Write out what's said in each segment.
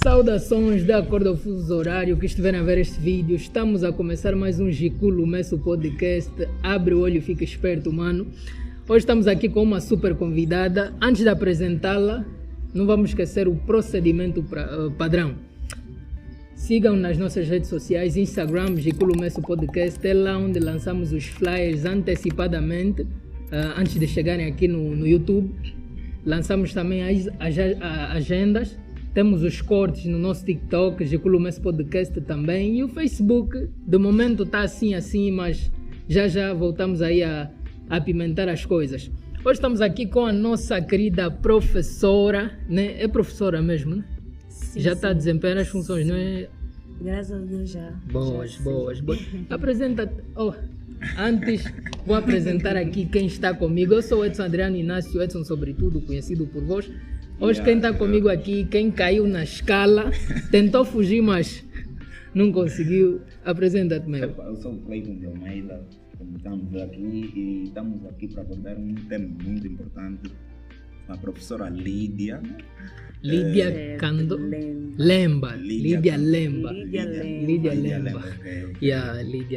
Saudações de acordo ao fuso horário que estiverem a ver este vídeo. Estamos a começar mais um Giculo Messo Podcast. Abre o olho e fica esperto, mano. Hoje estamos aqui com uma super convidada. Antes de apresentá-la, não vamos esquecer o procedimento padrão. Sigam nas nossas redes sociais, Instagram, Giculo Messo Podcast. É lá onde lançamos os flyers antecipadamente, antes de chegarem aqui no YouTube. Lançamos também as agendas. Temos os cortes no nosso TikTok, Giculo Messo Podcast também. E o Facebook, de momento está assim, mas já voltamos aí a apimentar as coisas. Hoje estamos aqui com a nossa querida professora, né? É professora mesmo, né? Sim, já está desempenhando as funções, não é? Graças a Deus já. Boas. Apresenta-te. Antes, vou apresentar aqui quem está comigo. Eu sou o Edson Adriano Inácio, Edson sobretudo, conhecido por vós. Hoje quem está comigo aqui, quem caiu na escala, tentou fugir, mas não conseguiu. Apresenta-te, meu. Eu sou o Cleiton de Almeida, como estamos aqui, e estamos aqui para abordar um tema muito importante. A professora Lídia. Lídia Cando... Lemba. Lídia Lemba. Lídia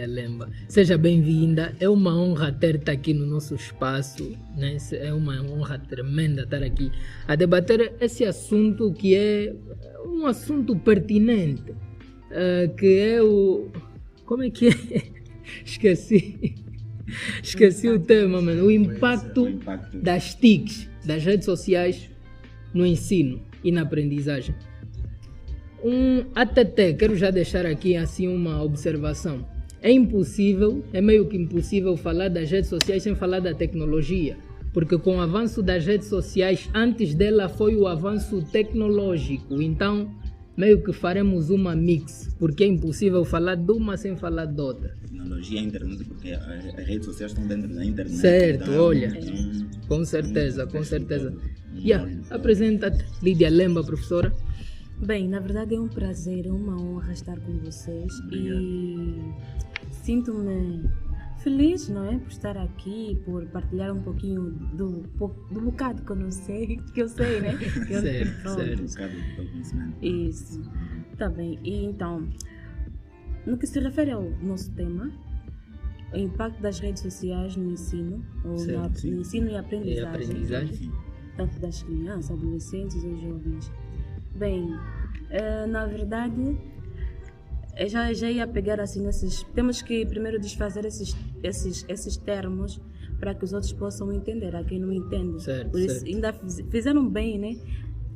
Lemba. Seja bem-vinda. É uma honra ter-te aqui no nosso espaço, né? É uma honra tremenda estar aqui a debater esse assunto que é um assunto pertinente, que é o... Como é que é? Esqueci o tema, mano. O impacto das TICs, das redes sociais, no ensino e na aprendizagem. Quero já deixar aqui assim uma observação. É meio que impossível falar das redes sociais sem falar da tecnologia, porque com o avanço das redes sociais, antes dela foi o avanço tecnológico, então meio que faremos uma mix, porque é impossível falar de uma sem falar de outra. Tecnologia, internet, porque as redes sociais estão dentro da internet. Certo, olha, com certeza. Apresenta-te, Lídia Lemba, professora. Bem, na verdade é um prazer, é uma honra estar com vocês. Obrigado. E sinto-me feliz, não é, por estar aqui, por partilhar um pouquinho do bocado que eu não sei, que eu sei, né? Certo. Isso, tá bem. E então, no que se refere ao nosso tema, o impacto das redes sociais no ensino, no ensino e aprendizagem, tanto das crianças, adolescentes ou jovens. Bem, na verdade, eu já ia pegar assim nesses... Temos que primeiro desfazer esses termos para que os outros possam entender, a quem não entende. Por isso, ainda fizeram bem, né?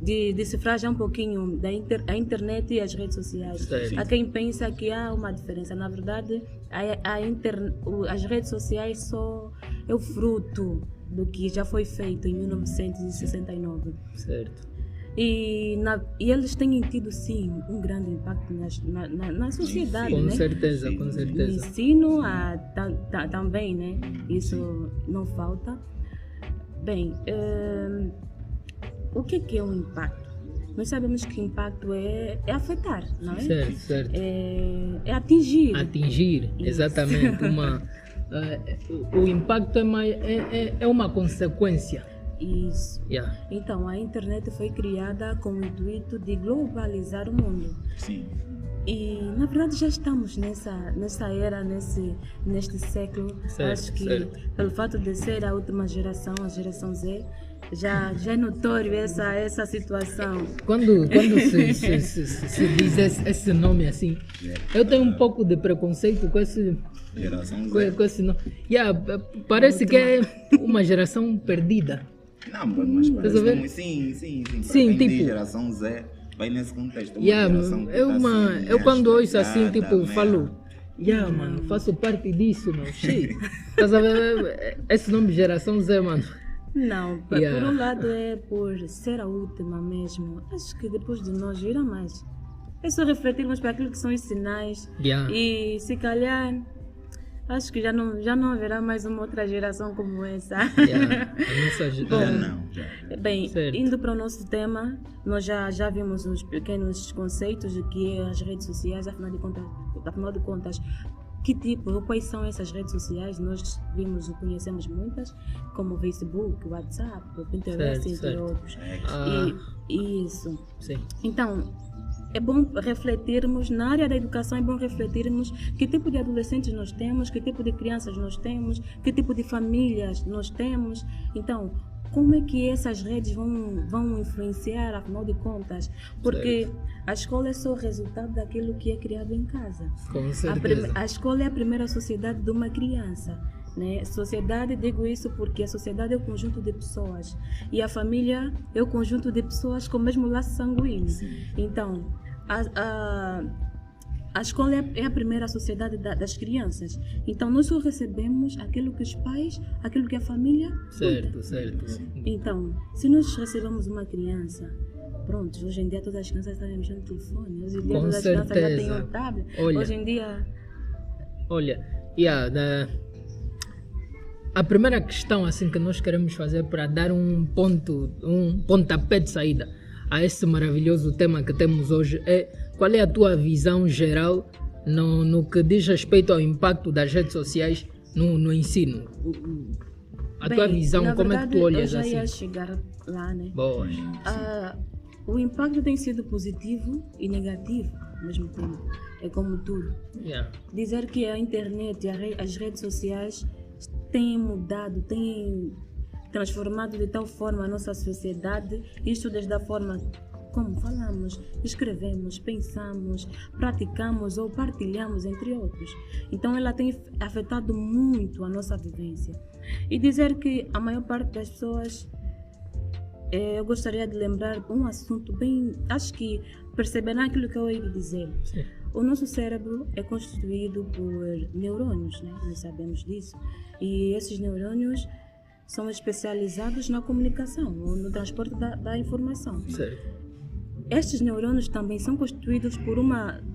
De decifrar já um pouquinho a internet e as redes sociais. Certo. Há quem pensa que há uma diferença. Na verdade, as redes sociais só é o fruto do que já foi feito em 1969. Certo. E eles têm tido, sim, um grande impacto na sociedade, com né? Certeza. No ensino também, né? Isso não falta. Bem, o que é o impacto? Nós sabemos que impacto é afetar, não é? Certo. É atingir. Atingir, exatamente. O impacto é uma consequência. Isso. Yeah. Então, a internet foi criada com o intuito de globalizar o mundo. Sim. E, na verdade, já estamos nessa era, neste século. Acho que, pelo fato de ser a última geração, a geração Z, já é notório essa situação. Quando se diz esse nome assim, eu tenho um pouco de preconceito com esse... Geração Z. Com esse nome. Parece que é uma geração perdida. Não, mas parece como... Sim, tipo... Geração Z vai nesse contexto. Eu quando ouço assim, tipo, falo... mano, faço parte disso, mano. Estás a ver? Esse nome geração Z, mano. Não, por um lado é por ser a última mesmo. Acho que depois de nós virá mais. É só refletirmos para aquilo que são os sinais. E se calhar... Acho que já não haverá mais uma outra geração como essa. A nossa geração. Bem, indo para o nosso tema, nós já vimos uns pequenos conceitos de que as redes sociais, afinal de contas, que tipo, quais são essas redes sociais? Nós conhecemos muitas, como o Facebook, o WhatsApp, o Pinterest, entre outros. Isso. Sim. Então, é bom refletirmos, na área da educação é bom refletirmos que tipo de adolescentes nós temos, que tipo de crianças nós temos, que tipo de famílias nós temos. Então, como é que essas redes vão influenciar, afinal de contas? Porque a escola é só o resultado daquilo que é criado em casa. Com certeza. A escola é a primeira sociedade de uma criança. Né? Sociedade, digo isso porque a sociedade é o conjunto de pessoas e a família é o conjunto de pessoas com o mesmo laço sanguíneo. Então, a escola é a primeira sociedade das crianças. Então, nós só recebemos aquilo que os pais, aquilo que a família... Certo. Então, se nós recebemos uma criança, pronto, hoje em dia todas as crianças estão mexendo no telefone, hoje em dia todas as crianças já têm um tablet. Hoje em dia... Olha, a primeira questão assim que nós queremos fazer para dar um pontapé de saída a esse maravilhoso tema que temos hoje é: qual é a tua visão geral no que diz respeito ao impacto das redes sociais no ensino? Tua visão, como verdade, é que tu olhas eu já assim? ia chegar lá, né? Boa. O impacto tem sido positivo e negativo ao mesmo tempo. É como tudo. Dizer que a internet e as redes sociais têm mudado, têm transformado de tal forma a nossa sociedade, isto desde a forma como falamos, escrevemos, pensamos, praticamos ou partilhamos, entre outros. Então ela tem afetado muito a nossa vivência. E dizer que a maior parte das pessoas, eu gostaria de lembrar um assunto bem, acho que perceberá aquilo que eu ia dizer. Sim. O nosso cérebro é constituído por neurônios, né? Nós sabemos disso. E esses neurônios são especializados na comunicação, ou no transporte da informação. Certo. Estes neurônios também são constituídos por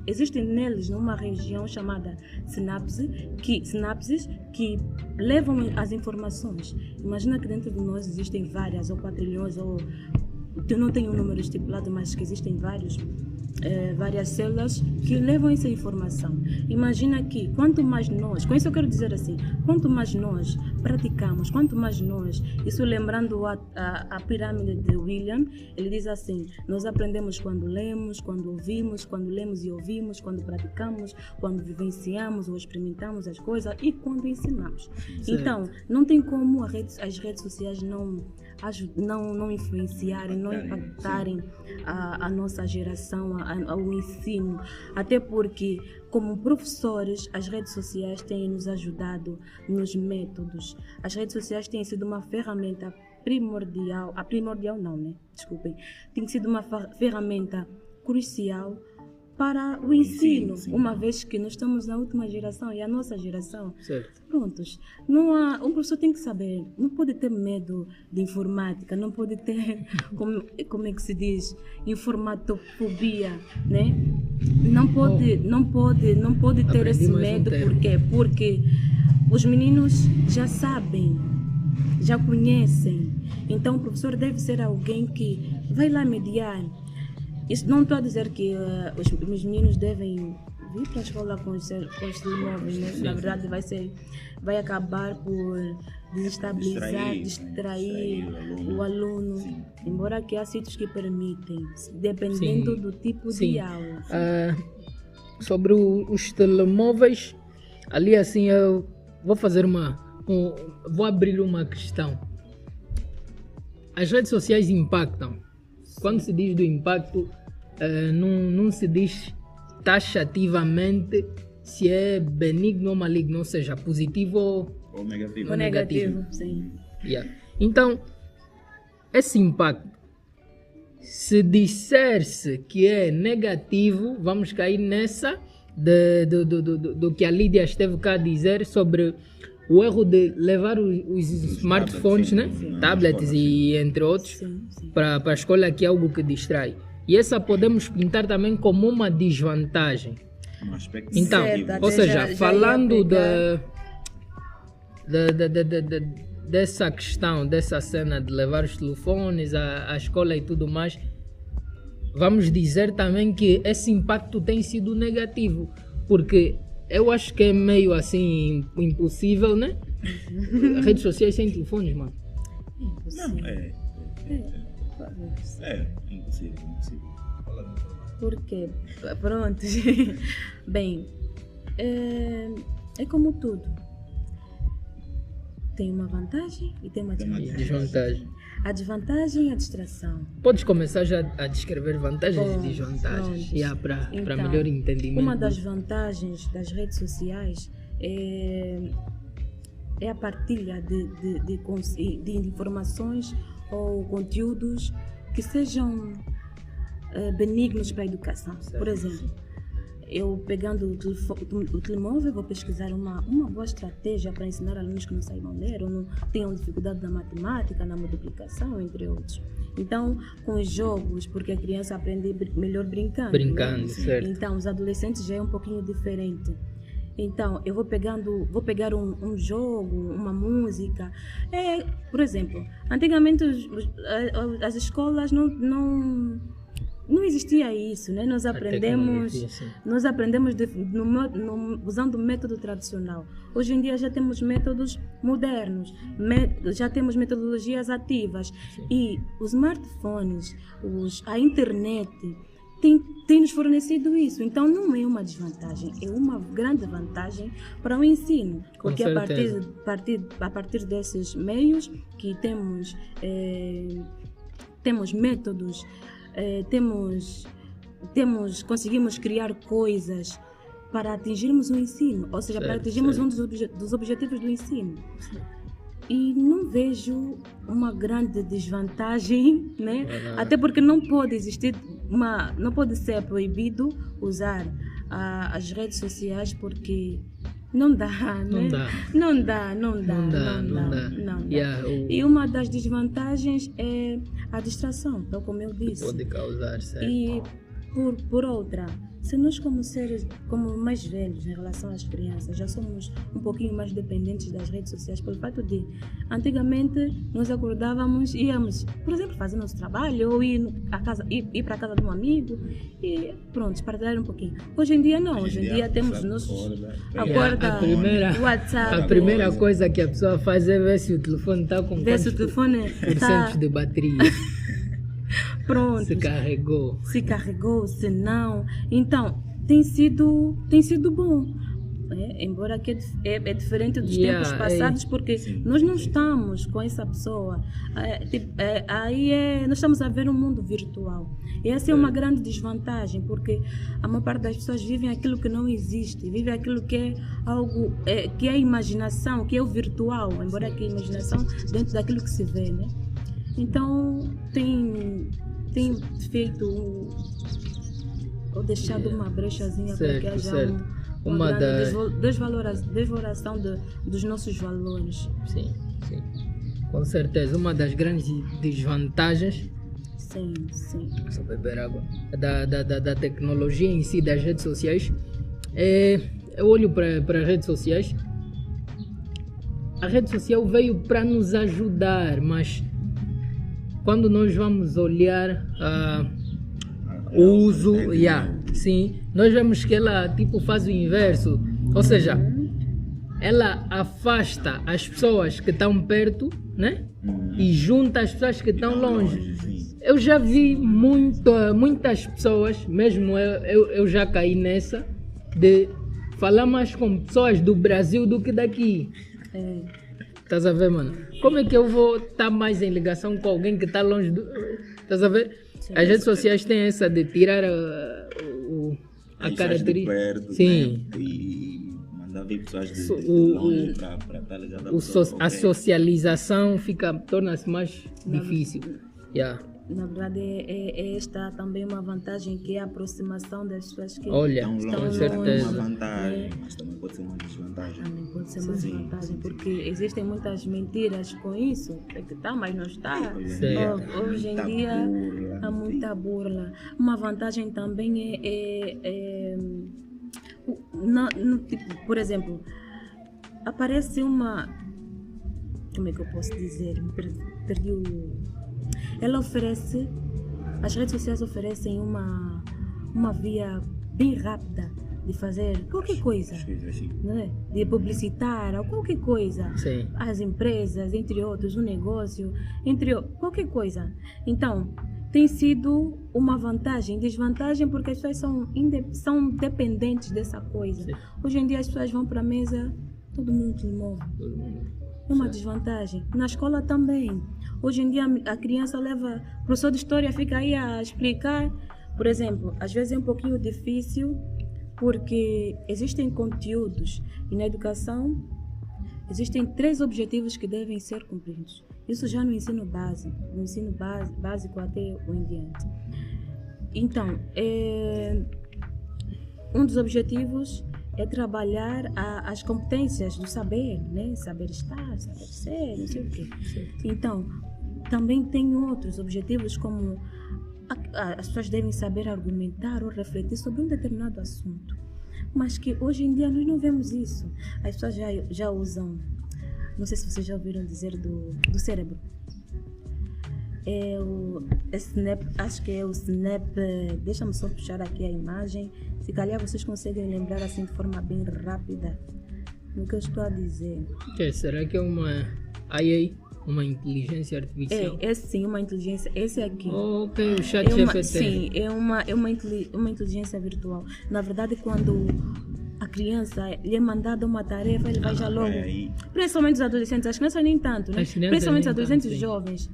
existem neles uma região chamada sinapses que levam as informações. Imagina que dentro de nós existem várias, ou quatrilhões, ou eu não tenho um número estipulado, mas que existem várias células que levam essa informação. Imagina que quanto mais nós, com isso eu quero dizer assim, quanto mais nós praticamos, quanto mais nós, isso lembrando a pirâmide de William, ele diz assim: nós aprendemos quando lemos, quando ouvimos, quando lemos e ouvimos, quando praticamos, quando vivenciamos ou experimentamos as coisas e quando ensinamos. Certo. Então, não tem como as redes sociais não influenciarem, não impactarem a nossa geração, ao ensino, até porque, como professores, as redes sociais têm nos ajudado nos métodos. As redes sociais têm sido uma ferramenta primordial, tem sido uma ferramenta crucial para o ensino, uma vez que nós estamos na última geração e a nossa geração, prontos, um professor tem que saber, não pode ter medo de informática, não pode ter, como é que se diz, informatofobia, né? Não pode ter esse medo, porque os meninos já sabem, já conhecem, então o professor deve ser alguém que vai lá mediar. Isso não estou a dizer que os meninos devem vir para a escola com os telemóveis, né? Na verdade vai acabar por desestabilizar, distrair o aluno, embora que há sítios que permitem, dependendo do tipo de aula. Sobre os telemóveis, ali assim eu vou fazer vou abrir uma questão. As redes sociais impactam. Quando se diz do impacto, não se diz taxativamente se é benigno ou maligno, ou seja, positivo ou negativo. Ou negativo, sim. Então, esse impacto, se disser-se que é negativo, vamos cair nessa do que a Lídia esteve cá a dizer sobre o erro de levar os smartphones, né? Tablets e entre outros, para a escola, que é algo que distrai. E essa podemos pintar também como uma desvantagem. Um aspecto então, ou seja, falando dessa questão, dessa cena de levar os telefones à escola e tudo mais, vamos dizer também que esse impacto tem sido negativo, porque eu acho que é meio assim impossível, né? Redes sociais sem telefones, mano. Não, é impossível. Por quê? Pronto. Bem, é como tudo. Tem uma vantagem e tem uma desvantagem. A desvantagem é a distração. Podes começar já a descrever vantagens e desvantagens para melhor entendimento. Uma das vantagens das redes sociais é a partilha de informações ou conteúdos que sejam benignos para a educação. Certo. Por exemplo, eu pegando o telemóvel vou pesquisar uma boa estratégia para ensinar alunos que não saibam ler ou não tenham dificuldade na matemática, na multiplicação, entre outros. Então, com os jogos, porque a criança aprende melhor brincando. Brincando, né? Certo. Então, os adolescentes já é um pouquinho diferente. Então, eu vou pegar um jogo, uma música. Por exemplo, antigamente as escolas não existia isso, né? Nós aprendemos usando o método tradicional. Hoje em dia já temos métodos modernos, já temos metodologias ativas. Sim. E os smartphones, a internet tem nos fornecido isso. Então não é uma desvantagem, é uma grande vantagem para o ensino. Porque a partir desses meios que temos métodos, conseguimos criar coisas para atingirmos o ensino, ou seja, para atingirmos um dos objetivos do ensino. Sim. E não vejo uma grande desvantagem, né? Até porque não pode ser proibido usar as redes sociais, porque não dá, né? Não dá. Yeah, E uma das desvantagens é a distração, tal como eu disse. Pode causar, certo. E por outra, se nós como mais velhos em relação às crianças, já somos um pouquinho mais dependentes das redes sociais, pelo fato de, antigamente, nós acordávamos, íamos, por exemplo, fazer nosso trabalho, ou ir para a casa de um amigo, e pronto, partilhar um pouquinho. Hoje em dia não, hoje em dia temos nossos... WhatsApp. A primeira coisa que a pessoa faz é ver se o telefone está com quantos % de bateria. Pronto. Se carregou, se não. Então, tem sido bom. Embora que é diferente dos tempos passados, porque nós não estamos com essa pessoa. Nós estamos a ver um mundo virtual. E essa é uma grande desvantagem, porque a maior parte das pessoas vivem aquilo que não existe, vivem aquilo que é algo, que é a imaginação, que é o virtual, embora que a imaginação dentro daquilo que se vê, né? Então, tem feito ou deixado uma brechazinha para que haja uma desvaloração dos nossos valores. Sim, com certeza. Uma das grandes desvantagens, só beber água, da tecnologia em si, das redes sociais, eu olho para as redes sociais. A rede social veio para nos ajudar, mas quando nós vamos olhar o uso, sim, nós vemos que ela faz o inverso, ou seja, ela afasta as pessoas que estão perto, né? E junta as pessoas que estão longe. Eu já vi muitas pessoas, mesmo eu já caí nessa, de falar mais com pessoas do Brasil do que daqui. Estás a ver, mano? Como é que eu vou estar mais em ligação com alguém que está longe do... Estás a ver? As redes sociais têm essa de tirar a característica. Sim. Né? E mandar ver pessoas de longe para estar ligado a socialização torna-se mais difícil. Na verdade, é esta também uma vantagem, que é a aproximação das pessoas que estão longe. Com certeza. É uma vantagem, mas também pode ser uma desvantagem. Também pode ser uma desvantagem, porque existem muitas mentiras com isso. É que está, mas não está. Hoje em dia há muita burla. Uma vantagem também por exemplo, aparece uma... Como é que eu posso dizer? Perdi o... As redes sociais oferecem uma via bem rápida de fazer qualquer coisa, né? De publicitar ou qualquer coisa, as empresas, entre outros, um negócio, qualquer coisa. Então, tem sido uma vantagem, desvantagem porque as pessoas são dependentes dessa coisa. Sim. Hoje em dia as pessoas vão para a mesa, todo mundo telemóvel. É uma desvantagem. Na escola também. Hoje em dia a criança leva, o professor de história fica aí a explicar. Por exemplo, às vezes é um pouquinho difícil porque existem conteúdos e na educação existem 3 objetivos que devem ser cumpridos. Isso já no ensino básico, básico até o em diante. Então, um dos objetivos é trabalhar as competências do saber, né? Saber estar, saber ser, não sei o quê. Então, também tem outros objetivos como as pessoas devem saber argumentar ou refletir sobre um determinado assunto. Mas que hoje em dia nós não vemos isso. As pessoas já usam, não sei se vocês já ouviram dizer do cérebro. Acho que é o Snap. Deixa-me só puxar aqui a imagem. Se calhar vocês conseguem lembrar assim de forma bem rápida no que eu estou a dizer. Será que é uma IA? Uma inteligência artificial? É sim, uma inteligência. Esse aqui. Ok, o chat GPT. Sim, é uma inteligência virtual. Na verdade, quando a criança lhe é mandada uma tarefa, ele vai já logo. Principalmente os adolescentes, as crianças nem tanto, né? Principalmente os adolescentes jovens.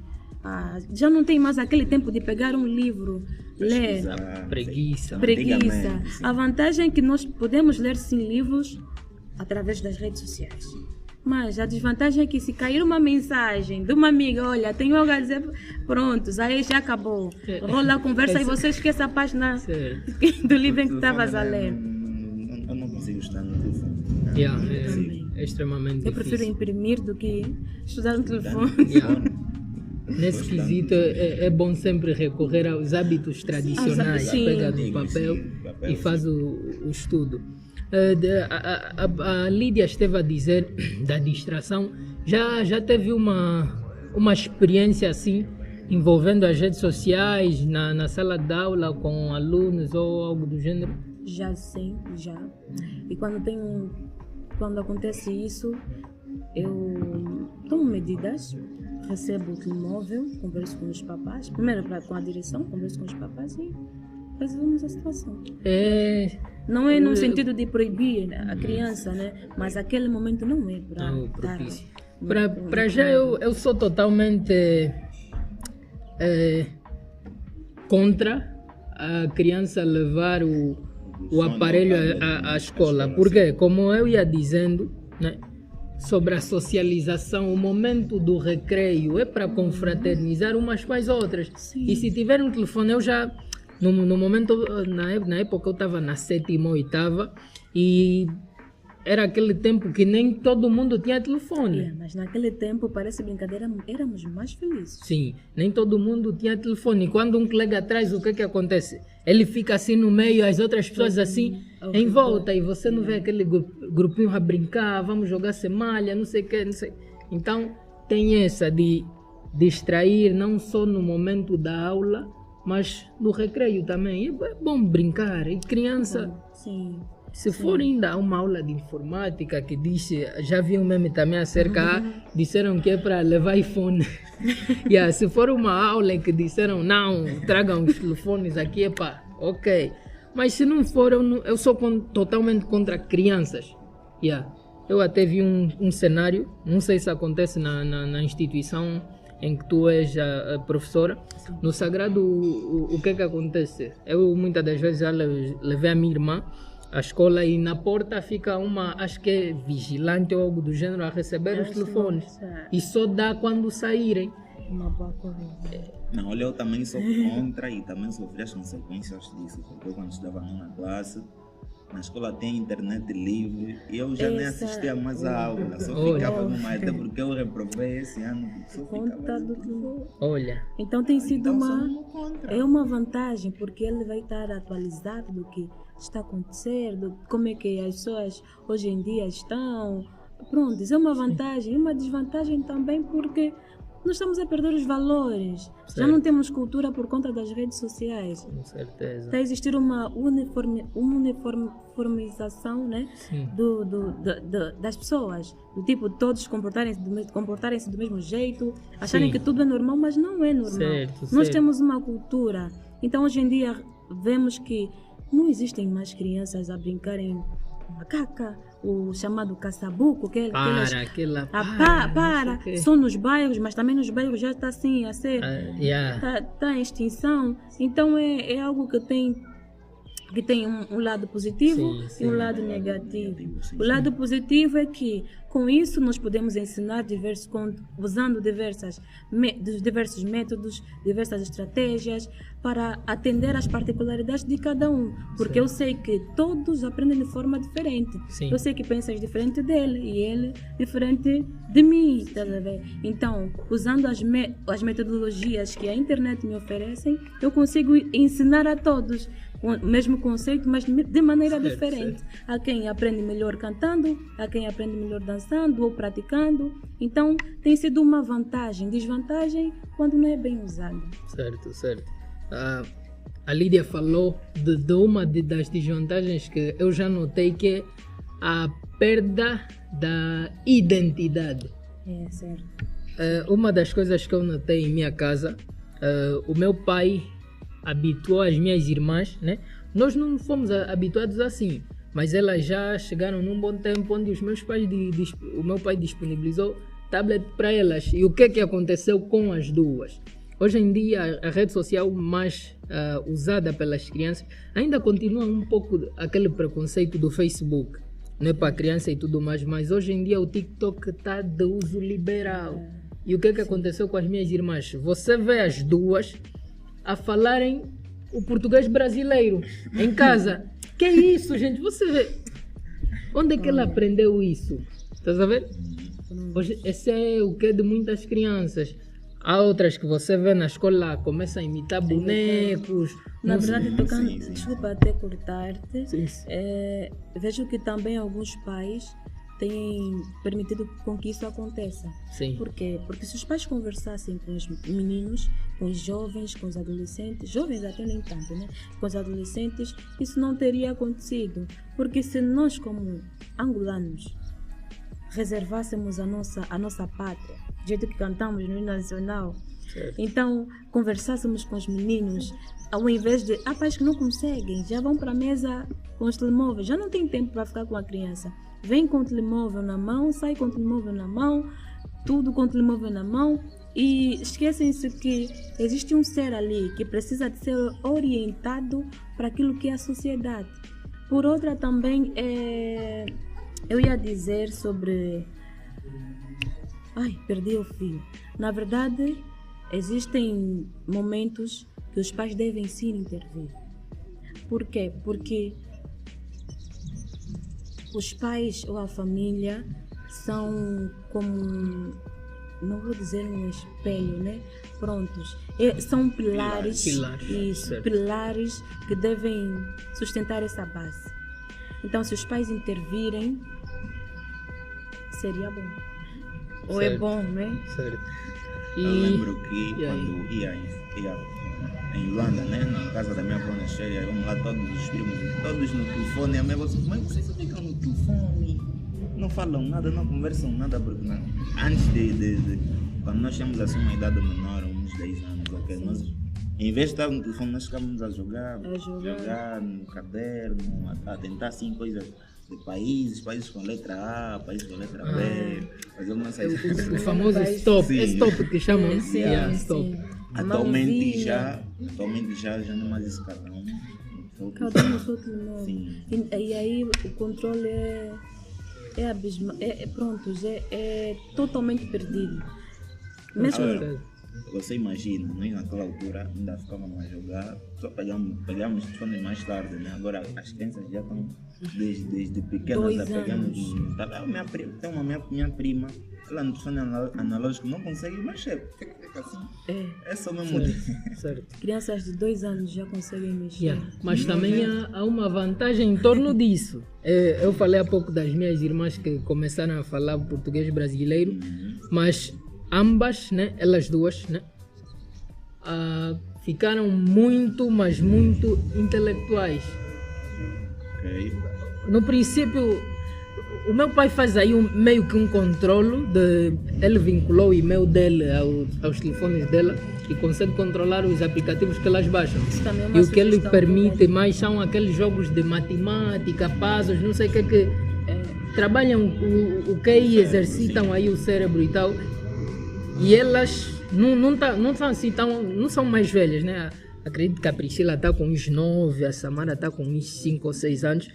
Já não tem mais aquele tempo de pegar um livro, ler. Preguiça. A vantagem é que nós podemos ler sim livros através das redes sociais. Mas a desvantagem é que se cair uma mensagem de uma amiga, olha, tenho algo a dizer, prontos, aí já acabou. Rola a conversa e você esquece a página do livro em que estavas a ler. Eu não consigo estudar no telefone. É extremamente difícil. Eu prefiro imprimir do que estudar no telefone. Nesse quesito é bom sempre recorrer aos hábitos tradicionais, pega no papel e faz o estudo. A Lídia esteve a dizer da distração. Já teve uma experiência assim envolvendo as redes sociais na sala de aula com alunos ou algo do gênero? Já sim, já. E quando acontece isso, eu tomo medidas, recebo o telemóvel, converso com os papás, primeiro com a direção, converso com os papás e resolvemos a situação. Não é no sentido de proibir a criança, né? Mas aquele momento não é propício. Para já eu sou totalmente contra a criança levar o aparelho à escola. Porque, como eu ia dizendo, né, sobre a socialização, o momento do recreio é para confraternizar umas com as outras. Sim. E se tiver um telefone, eu já... No momento, na época eu estava na 7ª ou 8ª e era aquele tempo que nem todo mundo tinha telefone. Mas naquele tempo, parece brincadeira, éramos mais felizes. Sim, nem todo mundo tinha telefone. Quando um colega atrás, o que acontece? Ele fica assim no meio, as outras pessoas assim em volta e você não vê aquele grupinho a brincar, vamos jogar semalha, não sei o que, não sei. Então tem essa de distrair não só no momento da aula, mas no recreio também. É bom brincar. E criança, se for ainda uma aula de informática que disse, já vi um meme também acerca, disseram que é para levar iPhone. Se for uma aula que disseram, não, tragam os telefones aqui, ok. Mas se não for, eu sou totalmente contra crianças. Eu até vi um cenário, não sei se acontece na instituição em que tu és a professora. Sim. No Sagrado, o que acontece? Eu muitas das vezes já levei a minha irmã à escola e na porta fica acho que é vigilante ou algo do gênero, a receber os telefones. E só dá quando saírem. Uma boa corrida. Não, olha, eu também sou contra e também sofri as consequências disso, porque eu quando estava na classe, na escola tem internet livre e eu já nem assistia mais a aula, só ficava no mais, até porque eu reprovei esse ano, só ficava Olha. Então tem sido uma vantagem, porque ele vai estar atualizado do que está acontecendo, como é que as pessoas hoje em dia estão. Pronto, isso é uma vantagem e uma desvantagem também, porque nós estamos a perder os valores. Certo. Já não temos cultura por conta das redes sociais. Com certeza. Está a existir uma uniformização, né? Das pessoas. Do tipo, todos comportarem-se do mesmo jeito, acharem que tudo é normal, mas não é normal. Nós temos uma cultura. Então, hoje em dia, vemos que não existem mais crianças a brincarem macaca, o chamado caçabuco, são nos bairros, mas também nos bairros já está assim a ser, está em extinção. Então é algo que tem um lado positivo e um lado negativo. O lado positivo é que com isso nós podemos ensinar usando diversos métodos, diversas estratégias para atender às particularidades de cada um. Porque eu sei que todos aprendem de forma diferente. Eu sei que pensas diferente dele e ele diferente de mim. Tá a ver? Então, usando as metodologias que a internet me oferece, eu consigo ensinar a todos o mesmo conceito, mas de maneira diferente. Há quem aprende melhor cantando, há quem aprende melhor dançando ou praticando. Então, tem sido uma vantagem, desvantagem quando não é bem usado. Certo. A Lídia falou de uma das desvantagens que eu já notei, que é a perda da identidade. Certo. Uma das coisas que eu notei em minha casa, o meu pai habituou as minhas irmãs, né? Nós não fomos habituados assim, mas elas já chegaram num bom tempo onde o meu pai disponibilizou tablet para elas. E o que aconteceu com as duas? Hoje em dia, a rede social mais usada pelas crianças ainda continua um pouco aquele preconceito do Facebook, não é para criança e tudo mais, mas hoje em dia o TikTok está de uso liberal. E o que aconteceu com as minhas irmãs? Você vê as duas a falarem o português brasileiro em casa. Que é isso, gente? Você vê. Onde é que ela aprendeu isso? Estás a ver? Hoje, esse é o que de muitas crianças. Há outras que você vê na escola, começam a imitar bonecos. Na verdade, desculpa até cortar-te, vejo que também alguns pais têm permitido com que isso aconteça. Por quê? Porque se os pais conversassem com os meninos, com os jovens, com os adolescentes, jovens até nem tanto, né? Com os adolescentes, isso não teria acontecido. Porque se nós, como angolanos, reservássemos a nossa pátria, do jeito que cantamos no hino nacional, então conversássemos com os meninos, ao invés de pais que não conseguem, já vão para a mesa com os telemóveis, já não tem tempo para ficar com a criança. Vem com o telemóvel na mão, sai com o telemóvel na mão, tudo com o telemóvel na mão, e esquecem-se que existe um ser ali que precisa de ser orientado para aquilo que é a sociedade. Por outra também, eu ia dizer sobre... perdi o fio. Na verdade, existem momentos que os pais devem sim intervir. Por quê? Porque os pais ou a família são como, não vou dizer um espelho, né? Prontos. São pilares que devem sustentar essa base. Então, se os pais intervirem, seria bom. Ou é bom, né? Certo. Eu lembro que quando ia em Luanda, né, na casa da minha avó na Xéria, iam lá todos os primos, todos no telefone, e a minha avó disse: mas vocês só ficam no telefone, não falam nada, não conversam nada, porque antes quando nós tínhamos assim uma idade menor, uns 10 anos, nós, em vez de estar no telefone, nós ficávamos a jogar no caderno, a tentar assim coisas de países com letra A, países com letra B, fazer uma o famoso stop, stop que chamam, stop. Atualmente já não mais esse cada um. Cada um no seu telemóvel. E aí o controle é abismal, é totalmente perdido. Mesmo você imagina, nós naquela altura ainda ficávamos a jogar, só pegamos telefone mais tarde, né? Agora as crianças já estão desde pequenas a pegando. Tem minha prima, ela no telefone analógico não consegue mexer. Fica assim. É só mesmo. Certo. Crianças de 2 anos já conseguem mexer. Mas também há uma vantagem em torno disso. Eu falei há pouco das minhas irmãs que começaram a falar português brasileiro, mas ambas, né, elas duas, né, ficaram muito, mas muito intelectuais. Ok. No princípio, o meu pai faz aí meio que um controle, ele vinculou o e-mail dele aos telefones dela e consegue controlar os aplicativos que elas baixam. E o que ele permite mais são aqueles jogos de matemática, puzzles, não sei o que trabalham o QI, exercitam aí o cérebro e tal. E elas não são assim não são mais velhas, né? Acredito que a Priscila está com uns 9, a Samara está com uns 5 ou 6 anos.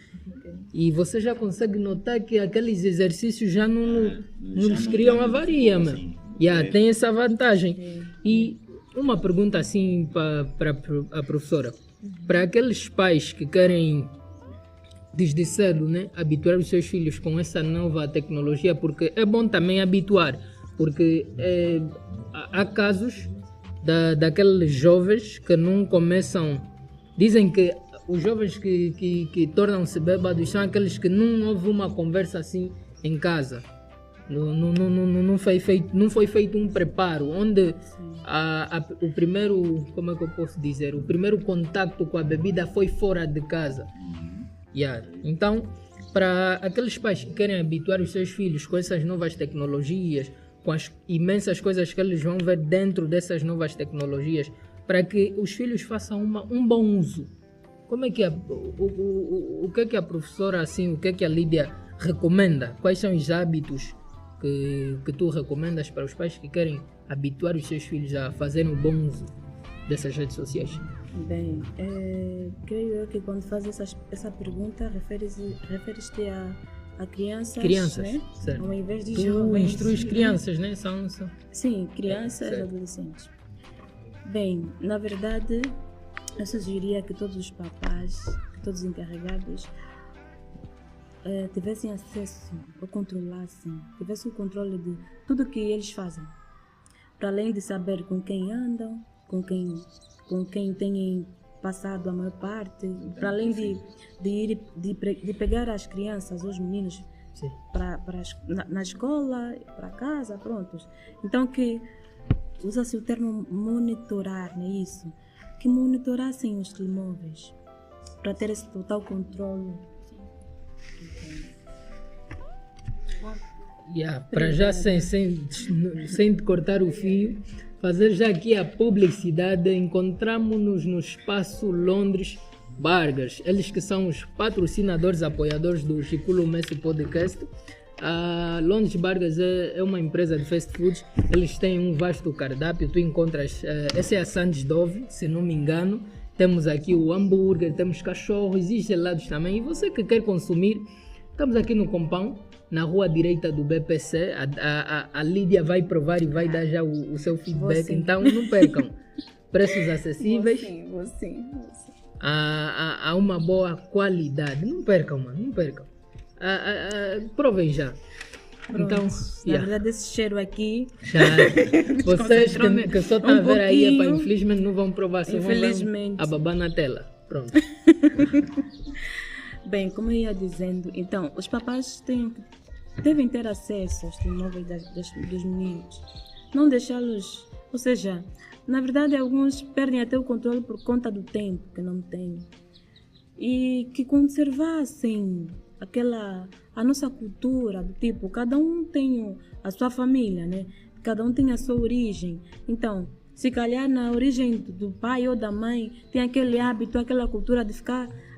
E você já consegue notar que aqueles exercícios já não lhes criam avaria, mano. Tem essa vantagem. E uma pergunta assim para a professora. Para aqueles pais que querem, desde cedo, né, habituar os seus filhos com essa nova tecnologia, porque é bom também habituar, porque há casos daqueles jovens que não começam, dizem que os jovens que tornam-se bêbados são aqueles que não houve uma conversa assim em casa. Não foi feito um preparo, onde o primeiro, como é que eu posso dizer, o primeiro contato com a bebida foi fora de casa. Então, para aqueles pais que querem habituar os seus filhos com essas novas tecnologias, com as imensas coisas que eles vão ver dentro dessas novas tecnologias, para que os filhos façam um bom uso. Como é que o que é que a professora, assim, o que é que a Lídia recomenda? Quais são os hábitos que tu recomendas para os pais que querem habituar os seus filhos a fazerem um bom uso dessas redes sociais? Bem, creio eu que quando faz essa pergunta, refere-te a crianças, né? Certo. Ao invés de tu jovens. Instruis crianças, né? Sim, crianças e adolescentes. Bem, na verdade, eu sugeriria que todos os papás, que todos os encarregados tivessem acesso ou controlassem, tivessem o controle de tudo que eles fazem. Para além de saber com quem andam, com quem têm passado a maior parte, para além de pegar as crianças, os meninos, na escola, para casa, prontos. Então que usa-se o termo monitorar, não é isso? Que monitorassem os telemóveis para ter esse total controle. Para já sem cortar o fio, fazer já aqui a publicidade, encontramos-nos no Espaço Londres Burgers, eles que são os patrocinadores, apoiadores do Chico Lumesso Podcast. A Londres Burgers é uma empresa de fast foods, eles têm um vasto cardápio, tu encontras, essa é a Sands Dove, se não me engano, temos aqui o hambúrguer, temos cachorros e gelados também, e você que quer consumir, estamos aqui no Compão, na rua direita do BPC, a Lídia vai provar e vai dar já o seu feedback, então não percam, preços acessíveis, vou sim. Há uma boa qualidade, não percam, mano, não percam. Provem já. Pronto. Então, na verdade, esse cheiro aqui. Vocês que só estão a ver aí, infelizmente não vão provar, só vão a babar na tela. Pronto. Bem, como eu ia dizendo, então, os papás devem ter acesso aos telemóveis dos meninos. Não deixá-los. Ou seja, na verdade, alguns perdem até o controle por conta do tempo que não têm. E que conservassem a nossa cultura, do tipo, cada um tem a sua família, né? Cada um tem a sua origem. Então, se calhar na origem do pai ou da mãe tem aquele hábito, aquela cultura de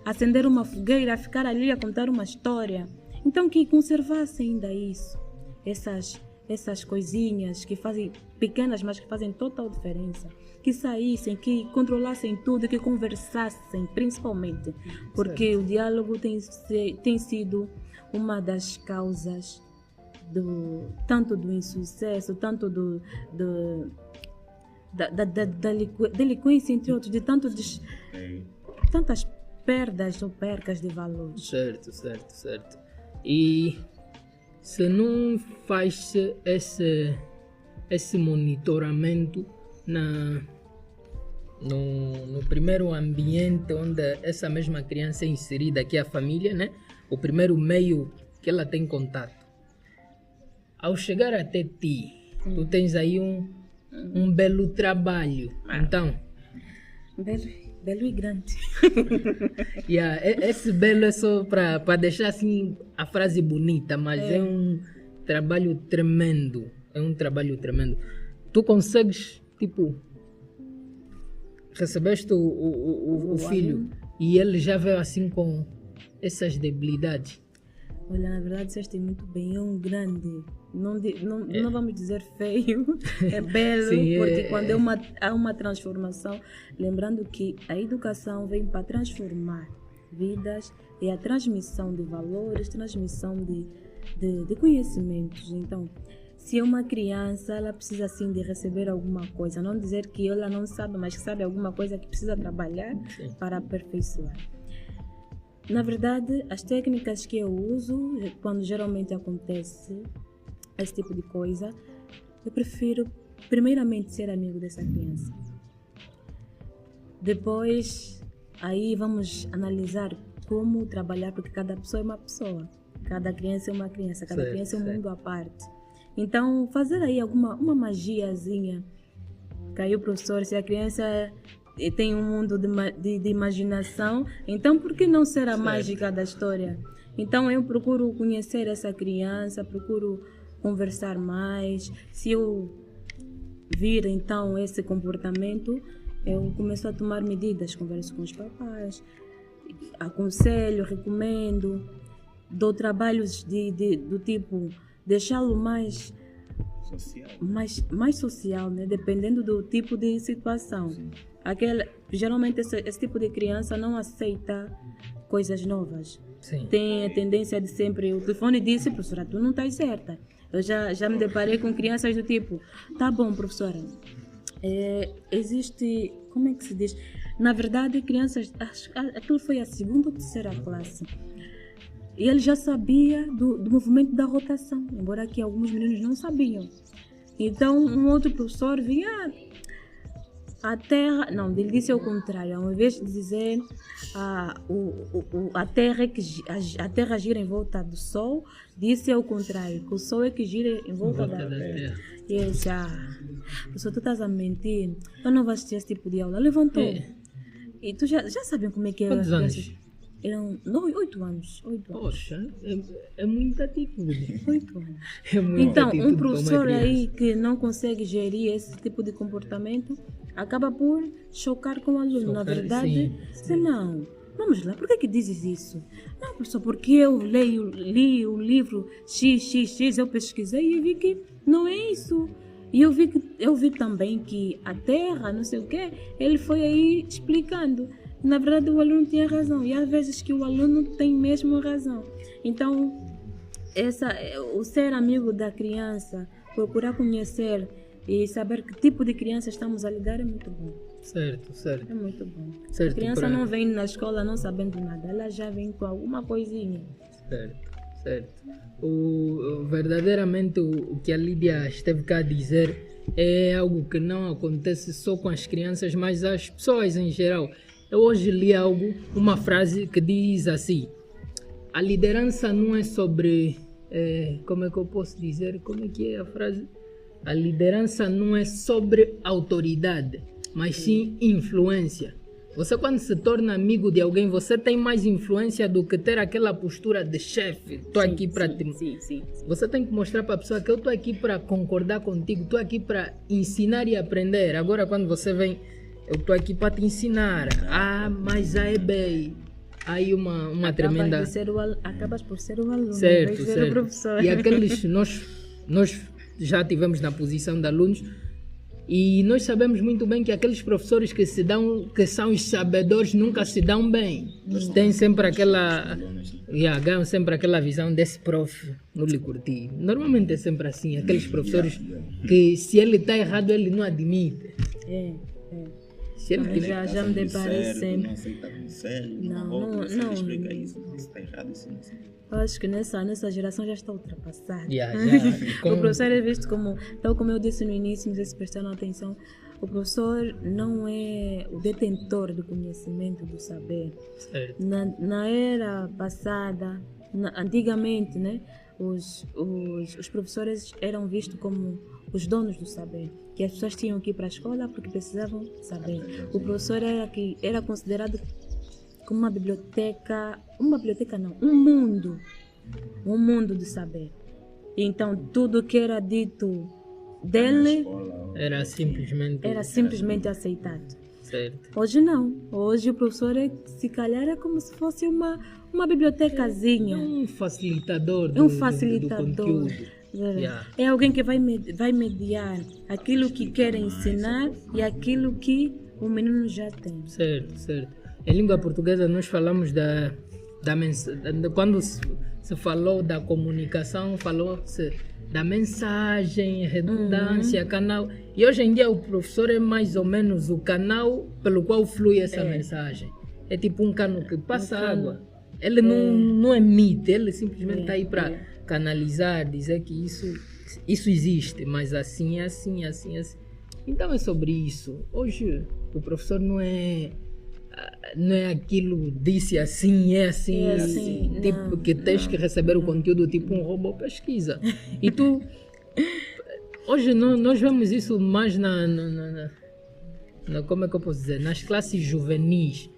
acender uma fogueira, ficar ali a contar uma história. Então, que conservassem ainda isso, essas coisinhas que fazem pequenas, mas que fazem total diferença. Que saíssem, que controlassem tudo, que conversassem, principalmente. Porque o diálogo tem sido uma das causas tanto do insucesso, tanto da delinquência, entre outros, de tantas perdas ou percas de valores. Certo. E se não faz esse monitoramento no primeiro ambiente onde essa mesma criança é inserida, que é a família, né? O primeiro meio que ela tem contato. Ao chegar até ti, Tu tens aí um belo trabalho. Então... Belo e grande. Esse belo é só para deixar assim a frase bonita, mas é um trabalho tremendo. É um trabalho tremendo. Tu consegues, tipo, recebeste o filho e ele já veio assim com essas debilidades. Olha, na verdade, disseste muito bem, é um grande, não vamos dizer feio, é belo, sim, porque quando há uma transformação, lembrando que a educação vem para transformar vidas e a transmissão de valores, transmissão de conhecimentos. Então, se é uma criança, ela precisa assim de receber alguma coisa, não dizer que ela não sabe, mas que sabe alguma coisa que precisa trabalhar para aperfeiçoar. Na verdade, as técnicas que eu uso, quando geralmente acontece esse tipo de coisa, eu prefiro primeiramente ser amigo dessa criança. Depois, aí vamos analisar como trabalhar, porque cada pessoa é uma pessoa, cada criança é uma criança, cada criança é um mundo à parte. Então, fazer aí uma magiazinha, caiu o professor, se a criança tem um mundo de imaginação, então por que não ser a mágica da história? Então eu procuro conhecer essa criança, procuro conversar mais. Se eu vir então esse comportamento, eu começo a tomar medidas, converso com os papais, aconselho, recomendo, dou trabalhos do tipo deixá-lo mais social, né? Dependendo do tipo de situação. Geralmente esse tipo de criança não aceita coisas novas. Sim. Tem a tendência de sempre, o telefone disse, professora, tu não estás certa. Eu já me deparei com crianças do tipo, tá bom, professora, existe, como é que se diz? Na verdade, crianças, aquilo foi a 2ª ou 3ª classe. E ele já sabia do movimento da rotação, embora que alguns meninos não sabiam. Então, um outro professor vinha... A Terra, não, ele disse ao contrário, ao invés de dizer a Terra gira em volta do Sol, disse ao contrário, que o Sol é que gira em volta da Terra. E ele disse, professor, tu estás a mentir, eu não vou assistir esse tipo de aula. Levantou. E tu já sabem como é que é. Quantos anos? Eram 8 anos. 8 anos. Poxa, é muita atitude. 8 anos. É muita então, atitude um professor aí que não consegue gerir esse tipo de comportamento acaba por chocar com o aluno. Na verdade, não. Vamos lá, por que dizes isso? Não, professor, porque eu li o livro XXX, eu pesquisei e vi que não é isso. E eu vi também que a Terra, não sei o quê, ele foi aí explicando. Na verdade, o aluno tinha razão. E às vezes que o aluno tem mesmo razão. Então, o ser amigo da criança, procurar conhecer e saber que tipo de criança estamos a lidar é muito bom. Certo. É muito bom. Certo, a criança não vem na escola não sabendo nada. Ela já vem com alguma coisinha. Certo. Verdadeiramente o que a Lídia esteve cá a dizer é algo que não acontece só com as crianças, mas as pessoas em geral. Eu hoje li uma frase que diz assim: a liderança não é sobre... como é que eu posso dizer? Como é que é a frase? A liderança não é sobre autoridade, mas sim influência. Você, quando se torna amigo de alguém, você tem mais influência do que ter aquela postura de chefe. Estou aqui para te... Sim. Você tem que mostrar para a pessoa que eu estou aqui para concordar contigo, estou aqui para ensinar e aprender. Agora, quando você vem, eu estou aqui para te ensinar. Mas é bem. Aí uma tremenda... Acabas por ser o aluno, certo. o professor. E aqueles... Nós já tivemos na posição de alunos e nós sabemos muito bem que aqueles professores que são os sabedores nunca se dão bem. Tem sempre ganham sempre aquela visão desse prof, não lhe curti. Normalmente é sempre assim, aqueles professores que se ele está errado, ele não admite. Se ele já me deparei sempre. Não aceita conselho, não explica isso está errado, isso não sei. Eu acho que nessa geração já está ultrapassada. O professor é visto como, tal como eu disse no início, não sei se prestaram atenção, o professor não é o detentor do conhecimento, do saber. Certo. Na era passada, antigamente, né, os professores eram vistos como os donos do saber, que as pessoas tinham que ir para a escola porque precisavam saber. O professor era considerado como uma biblioteca não, um mundo de saber. Então tudo que era dito dele era simplesmente aceitado. Certo. Hoje não. Hoje o professor se calhar é como se fosse uma bibliotecazinha. Um facilitador do conteúdo. É alguém que vai mediar aquilo que quer ensinar e aquilo que o menino já tem. Certo. Em língua portuguesa nós falamos da quando se falou da comunicação, falou-se da mensagem, redundância, canal. E hoje em dia o professor é mais ou menos o canal pelo qual flui essa mensagem. É tipo um cano que passa água. Ele não emite, ele simplesmente está aí para canalizar, dizer que isso existe, mas assim. Então é sobre isso. Hoje o professor não é aquilo, disse assim, é assim tipo não, que tens que receber o conteúdo tipo um robô pesquisa. E tu hoje nós vemos isso mais como é que eu posso dizer, nas classes juvenis.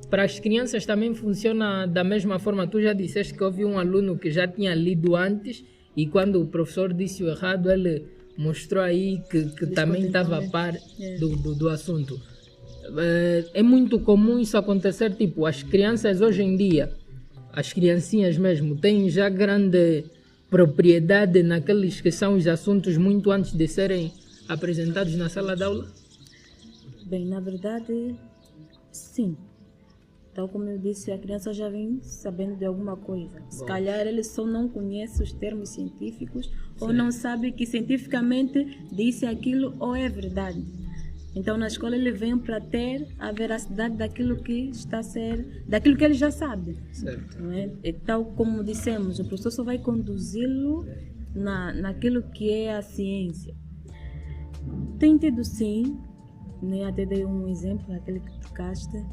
Para as crianças também funciona da mesma forma. Tu já disseste que houve um aluno que já tinha lido antes e quando o professor disse o errado, ele mostrou aí que também estava a par do assunto. É muito comum isso acontecer, tipo, as crianças hoje em dia, as criancinhas mesmo, têm já grande propriedade naqueles que são os assuntos muito antes de serem apresentados na sala de aula? Bem, na verdade, sim. Tal como eu disse, a criança já vem sabendo de alguma coisa. Se calhar ele só não conhece os termos científicos ou não sabe que cientificamente disse aquilo ou é verdade. Então na escola ele vem para ter a veracidade daquilo que daquilo que ele já sabe. Certo. Não é? E tal como dissemos, o professor só vai conduzi-lo naquilo que é a ciência. Tem tido sim, né? Até dei um exemplo, aquele que tocaste.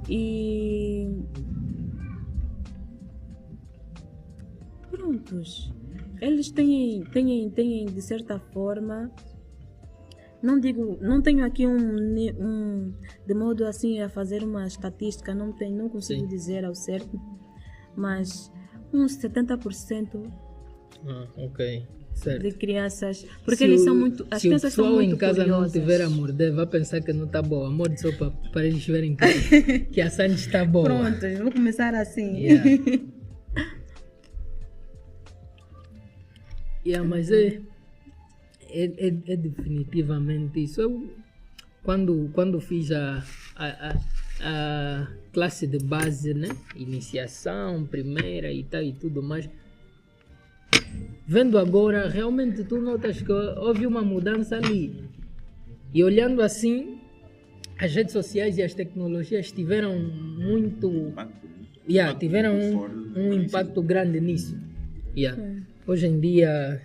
E prontos, eles têm de certa forma, não tenho aqui de modo assim a fazer uma estatística, não consigo dizer ao certo, mas uns 70% ok. Certo. De crianças, porque eles são muito, as crianças são muito curiosas. Se o pessoal em casa não tiver a morder, vai pensar que não está boa. Amor só para eles verem que a Sandy está boa. Pronto, eu vou começar assim. Mas é definitivamente isso. Eu, quando fiz a classe de base, né? Iniciação, primeira e tal e tudo mais, vendo agora, realmente tu notas que houve uma mudança ali. E olhando assim, as redes sociais e as tecnologias tiveram muito... tiveram um impacto grande nisso. Hoje em dia,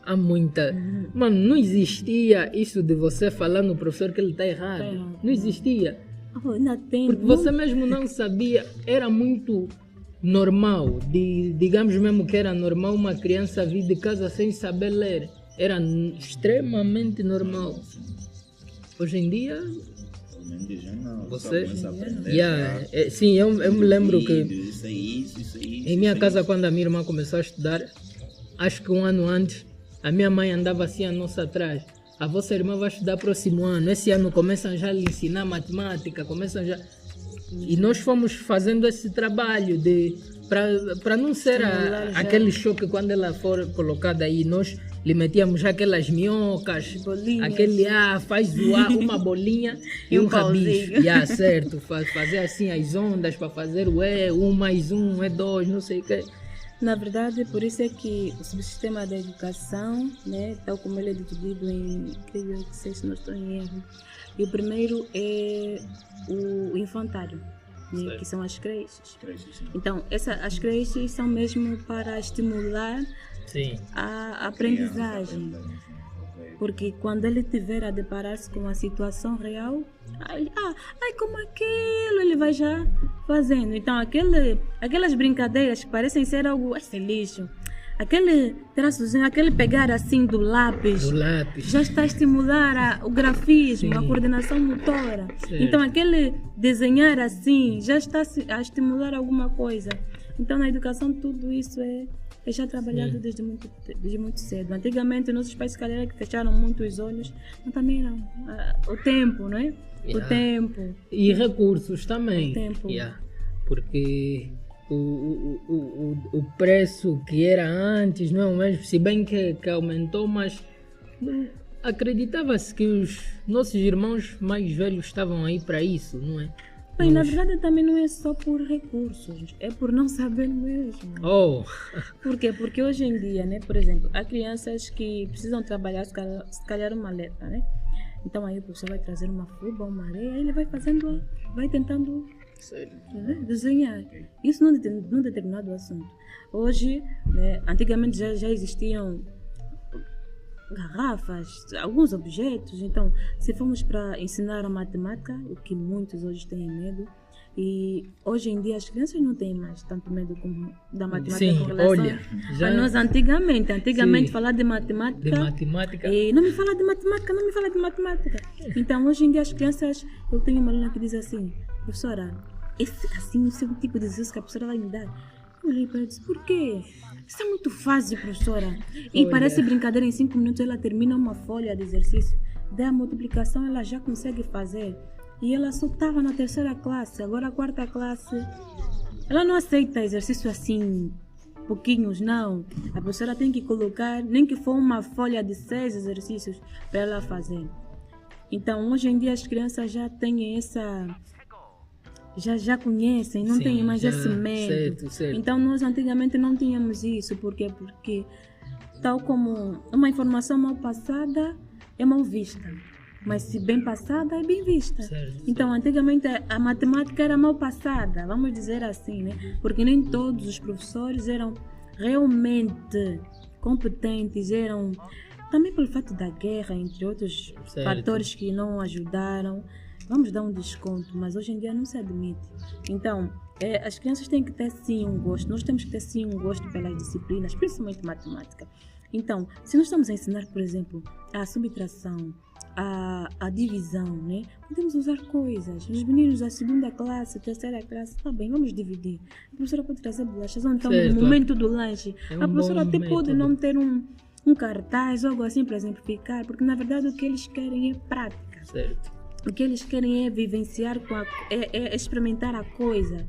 há muita... Mano, não existia isso de você falar no professor que ele está errado. Não existia. Porque você mesmo não sabia. Era muito... normal, digamos mesmo que era normal uma criança vir de casa sem saber ler, era extremamente normal. Hoje em dia você sim, eu me lembro que em minha casa, quando a minha irmã começou a estudar, acho que um ano antes, a minha mãe andava assim a nossa atrás: a vossa irmã vai estudar próximo ano, esse ano começam já a lhe ensinar matemática, começam já. E nós fomos fazendo esse trabalho para não ser aquele choque quando ela for colocada aí. Nós lhe metíamos aquelas minhocas, bolinhas. Aquele faz uma bolinha e um rabicho. Certo, fazer assim as ondas para fazer o 1 mais 1 é 2, não sei o quê. Na verdade, por isso é que o subsistema da educação, né, tal como ele é dividido em, creio que se não estou em erro, e o primeiro é o infantário, né, que são as creches. Então, as creches são mesmo para estimular a aprendizagem. Porque quando ele tiver a deparar-se com a situação real, como aquilo, ele vai já fazendo. Então, aquelas brincadeiras que parecem ser algo, esse lixo, aquele traçozinho, aquele pegar assim do lápis, já está a estimular o grafismo, a coordenação motora. Então aquele desenhar assim já está a estimular alguma coisa. Então na educação tudo isso é já trabalhado desde muito cedo. Antigamente nossos pais, se calhar, que fecharam muito os olhos, mas também não. O tempo, não é? O tempo. E recursos também. O tempo. Porque o preço que era antes não é o mesmo, se bem que aumentou, mas acreditava-se que os nossos irmãos mais velhos estavam aí para isso, não é? Bem, na verdade também não é só por recursos, é por não saber mesmo. Por quê? Porque hoje em dia, né, por exemplo, há crianças que precisam trabalhar, se calhar uma letra, né? Então aí o professor vai trazer uma fuba, uma areia, aí ele vai fazendo, vai tentando desenhar. Isso num determinado assunto. Hoje, né, antigamente já existiam garrafas, alguns objetos. Então, se formos para ensinar a matemática, o que muitos hoje têm medo, e hoje em dia as crianças não têm mais tanto medo como da matemática. Sim, com relação olha, a nós antigamente falar de matemática, e não me fala de matemática. Então, hoje em dia as crianças, eu tenho uma aluna que diz assim: professora, esse é o tipo de exercício que a professora vai me dar. Eu olhei para ela e disse: por quê? Isso é muito fácil, professora. E parece brincadeira, em 5 minutos ela termina uma folha de exercício. Daí a multiplicação ela já consegue fazer. E ela só estava na 3ª classe, agora a 4ª classe. Ela não aceita exercício assim, pouquinhos, não. A professora tem que colocar, nem que for uma folha de 6 exercícios para ela fazer. Então, hoje em dia as crianças já têm essa... Já conhecem, não têm mais esse medo. Certo. Então nós antigamente não tínhamos isso. Por quê? Porque tal como uma informação mal passada é mal vista, mas se bem passada é bem vista. Então antigamente a matemática era mal passada, vamos dizer assim, né? Porque nem todos os professores eram realmente competentes, eram também pelo fato da guerra, entre outros fatores que não ajudaram. Vamos dar um desconto, mas hoje em dia não se admite. Então, as crianças têm que ter sim um gosto. Nós temos que ter sim um gosto pelas disciplinas, principalmente matemática. Então, se nós estamos a ensinar, por exemplo, a subtração, a divisão, né? Podemos usar coisas. Os meninos da 2ª classe, 3ª classe, tá bem, vamos dividir. A professora pode trazer bolachas, ou então no momento do lanche. A professora até pode não ter um cartaz ou algo assim para exemplificar, porque na verdade o que eles querem é prática. O que eles querem é vivenciar, é experimentar a coisa.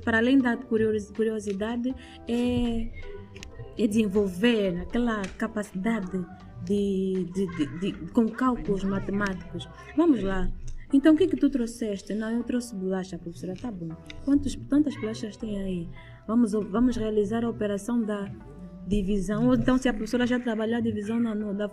Para além da curiosidade, é desenvolver aquela capacidade com cálculos matemáticos. Vamos lá. Então, o que tu trouxeste? Não, eu trouxe bolacha, professora. Tá bom. Quantas bolachas tem aí? Vamos realizar a operação da divisão. Ou então, se a professora já trabalhou a divisão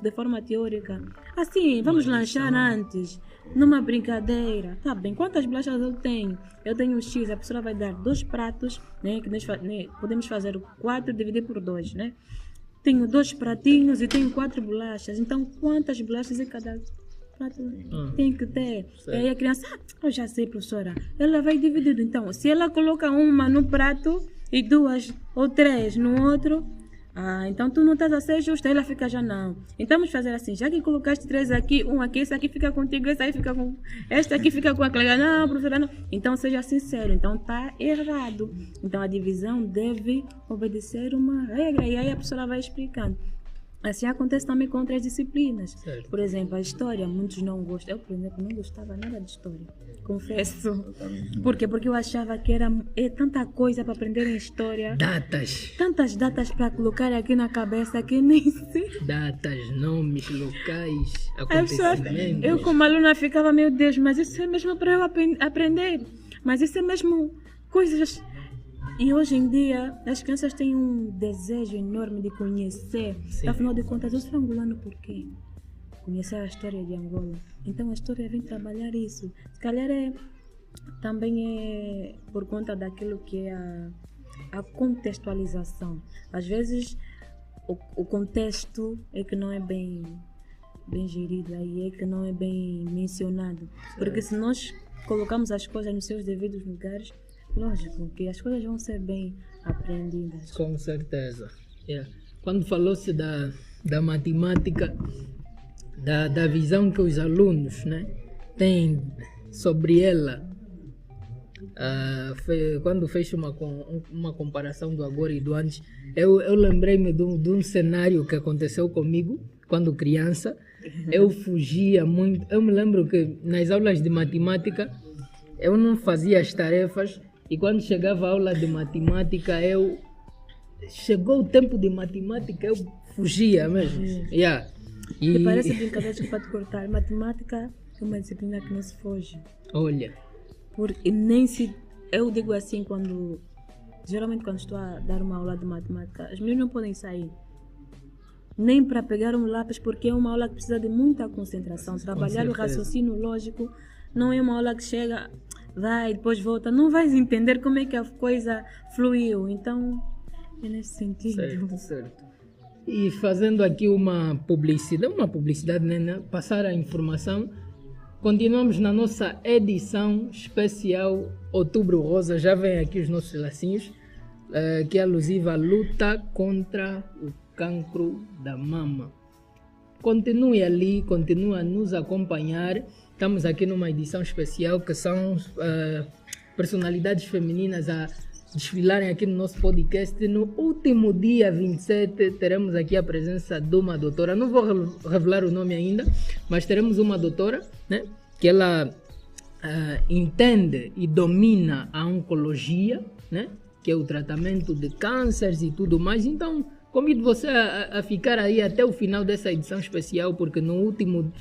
de forma teórica. Assim, vamos lanchar antes, numa brincadeira. Tá bem, quantas bolachas eu tenho? Eu tenho X, a professora vai dar 2 pratos, né? Que nós podemos fazer 4 dividir por 2, né? Tenho 2 pratinhos e tenho 4 bolachas. Então, quantas bolachas em cada prato tem que ter? E aí a criança, eu já sei, professora. Ela vai dividindo. Então, se ela coloca uma no prato e 2 ou 3 no outro, então tu não estás a ser justa. Ela fica já não. Então vamos fazer assim, já que colocaste 3 aqui, um aqui, esse aqui fica contigo, esse aí fica com... Este aqui fica com a colega. Não, professora, não. Então seja sincero, então está errado. Então a divisão deve obedecer uma regra. E aí a professora vai explicando. Assim acontece também com outras disciplinas. Por exemplo, a história, muitos não gostam. Eu, por exemplo, não gostava nada de história. Confesso. Por quê? Porque eu achava que era tanta coisa para aprender em história. Datas. Tantas datas para colocar aqui na cabeça que nem sei. Datas, nomes, locais, acontecimentos. Eu como aluna ficava, meu Deus, mas isso é mesmo para eu aprender. Mas isso é mesmo coisas... E hoje em dia, as crianças têm um desejo enorme de conhecer. Afinal de contas, eu sou angolano por quê? Conhecer a história de Angola. Então a história vem trabalhar isso. Se calhar também é por conta daquilo que é a contextualização. Às vezes o contexto é que não é bem gerido, aí é que não é bem mencionado. Porque se nós colocamos as coisas nos seus devidos lugares, lógico que as coisas vão ser bem aprendidas. Com certeza. Yeah. Quando falou-se da matemática, da visão que os alunos, né, têm sobre ela, quando fez uma comparação do agora e do antes, eu lembrei-me de um cenário que aconteceu comigo quando criança. Eu fugia muito. Eu me lembro que nas aulas de matemática eu não fazia as tarefas, e quando chegava a aula de matemática, chegou o tempo de matemática, eu fugia mesmo. Yeah. E parece brincadeira, desculpa te cortar. Matemática é uma disciplina que não se foge. Olha. Porque eu digo assim, geralmente quando estou a dar uma aula de matemática, as meninas não podem sair nem para pegar um lápis, porque é uma aula que precisa de muita concentração. Trabalhar o raciocínio lógico não é uma aula que chega, vai, depois volta, não vais entender como é que a coisa fluiu. Então, é nesse sentido. Certo. E fazendo aqui uma publicidade, né? Passar a informação. Continuamos na nossa edição especial Outubro Rosa. Já vem aqui os nossos lacinhos, que é alusiva à luta contra o cancro da mama. Continue ali, continue a nos acompanhar. Estamos aqui numa edição especial que são personalidades femininas a desfilarem aqui no nosso podcast. No último dia 27 teremos aqui a presença de uma doutora. Não vou revelar o nome ainda, mas teremos uma doutora, né, que ela entende e domina a oncologia, né, que é o tratamento de cânceres e tudo mais. Então, convido você a ficar aí até o final dessa edição especial, porque no último,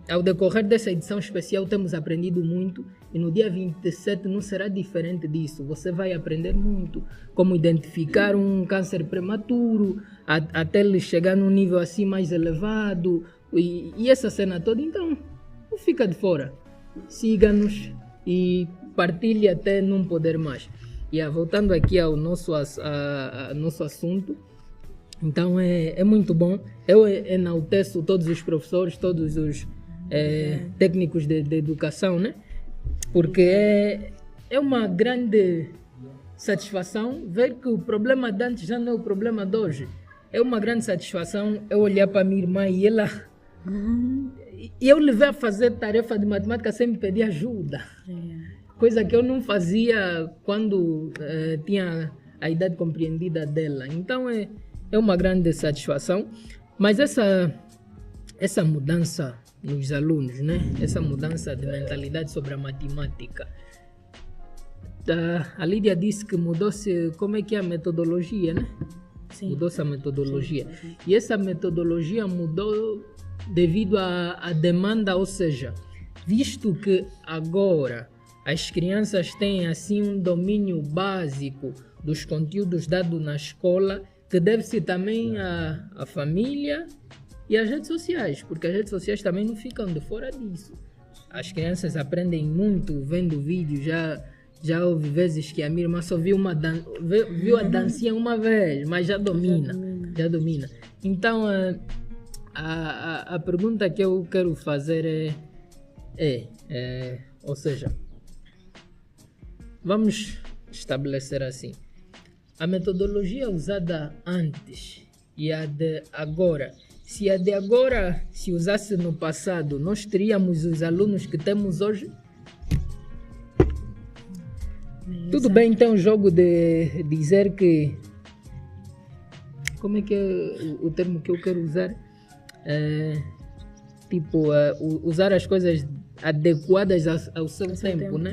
ao decorrer dessa edição especial, temos aprendido muito, e no dia 27 não será diferente disso. Você vai aprender muito, como identificar um câncer prematuro, até ele chegar num nível assim mais elevado, e essa cena toda. Então, não fica de fora. Siga-nos e partilhe até não poder mais. Voltando aqui ao nosso assunto, então é muito bom. Eu enalteço todos os professores, todos os técnicos de educação, né? Porque é uma grande satisfação ver que o problema de antes já não é o problema de hoje. É uma grande satisfação eu olhar para minha irmã e ela... E eu levei a fazer tarefa de matemática sem me pedir ajuda. Coisa que eu não fazia quando tinha a idade compreendida dela. Então é uma grande satisfação. Mas essa mudança nos alunos, né? Essa mudança de mentalidade sobre a matemática. A Lídia disse que mudou-se, como é que é a metodologia, né? Sim. Mudou-se a metodologia. Sim. E essa metodologia mudou devido à demanda, ou seja, visto que agora as crianças têm assim um domínio básico dos conteúdos dados na escola, que deve-se também à família e às redes sociais, porque as redes sociais também não ficam de fora disso. As crianças aprendem muito vendo vídeos. Já houve vezes que a minha irmã só viu a dancinha uma vez, mas já domina. Então, a pergunta que eu quero fazer ou seja, vamos estabelecer assim: a metodologia usada antes e a de agora. Se a de agora se usasse no passado, nós teríamos os alunos que temos hoje? Tudo bem, então, o jogo de dizer que... Como é que é o termo que eu quero usar? Usar as coisas adequadas ao seu tempo, né?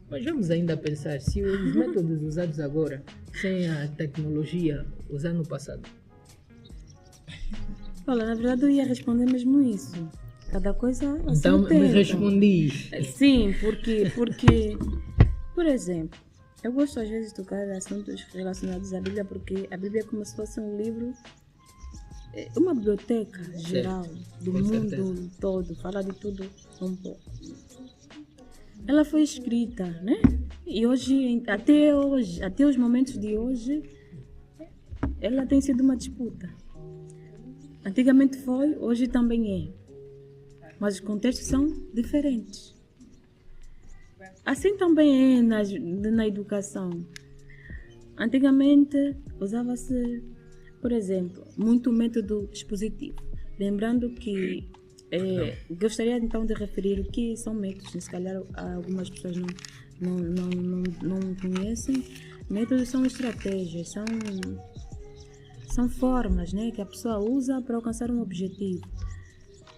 Mas vamos ainda pensar, se os métodos usados agora, sem a tecnologia, usar no passado. Olha, na verdade eu ia responder mesmo isso. Cada coisa a seu tempo. Então me respondi. Sim, porque, por exemplo, eu gosto às vezes de tocar assuntos relacionados à Bíblia, porque a Bíblia é como se fosse um livro, uma biblioteca geral do mundo todo, fala de tudo um pouco. Ela foi escrita, né? E hoje, até os momentos de hoje, ela tem sido uma disputa. Antigamente foi, hoje também é. Mas os contextos são diferentes. Assim também é na educação. Antigamente usava-se, por exemplo, muito método expositivo. Lembrando que gostaria então de referir o que são métodos, se calhar algumas pessoas não conhecem. Métodos são estratégias, são formas, né, que a pessoa usa para alcançar um objetivo.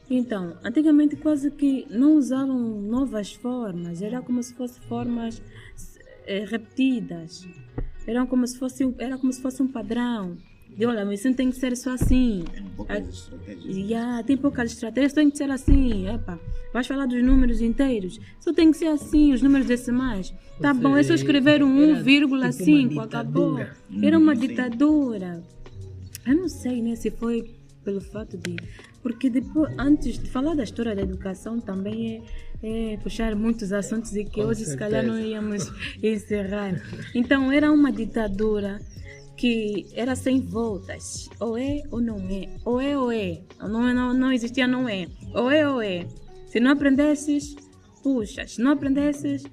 Então, antigamente quase que não usavam novas formas, era como se fossem formas repetidas, era como se fosse um padrão. De, olha, mas isso tem que ser só assim. Tem poucas estratégias. Tem poucas estratégias, tem que ser assim. Epa, vais falar dos números inteiros, só tem que ser assim, os números decimais. Tá bom, é só escrever um 1,5, acabou. Era uma ditadura. Eu não sei, né, se foi pelo fato de... Porque depois, antes de falar da história da educação, também é puxar muitos assuntos e que hoje se calhar não íamos encerrar. Então era uma ditadura que era sem voltas. Ou é ou não é. Ou é ou é. Não existia não é. Ou é ou é. Se não aprendesses, puxa. Se não aprendesses,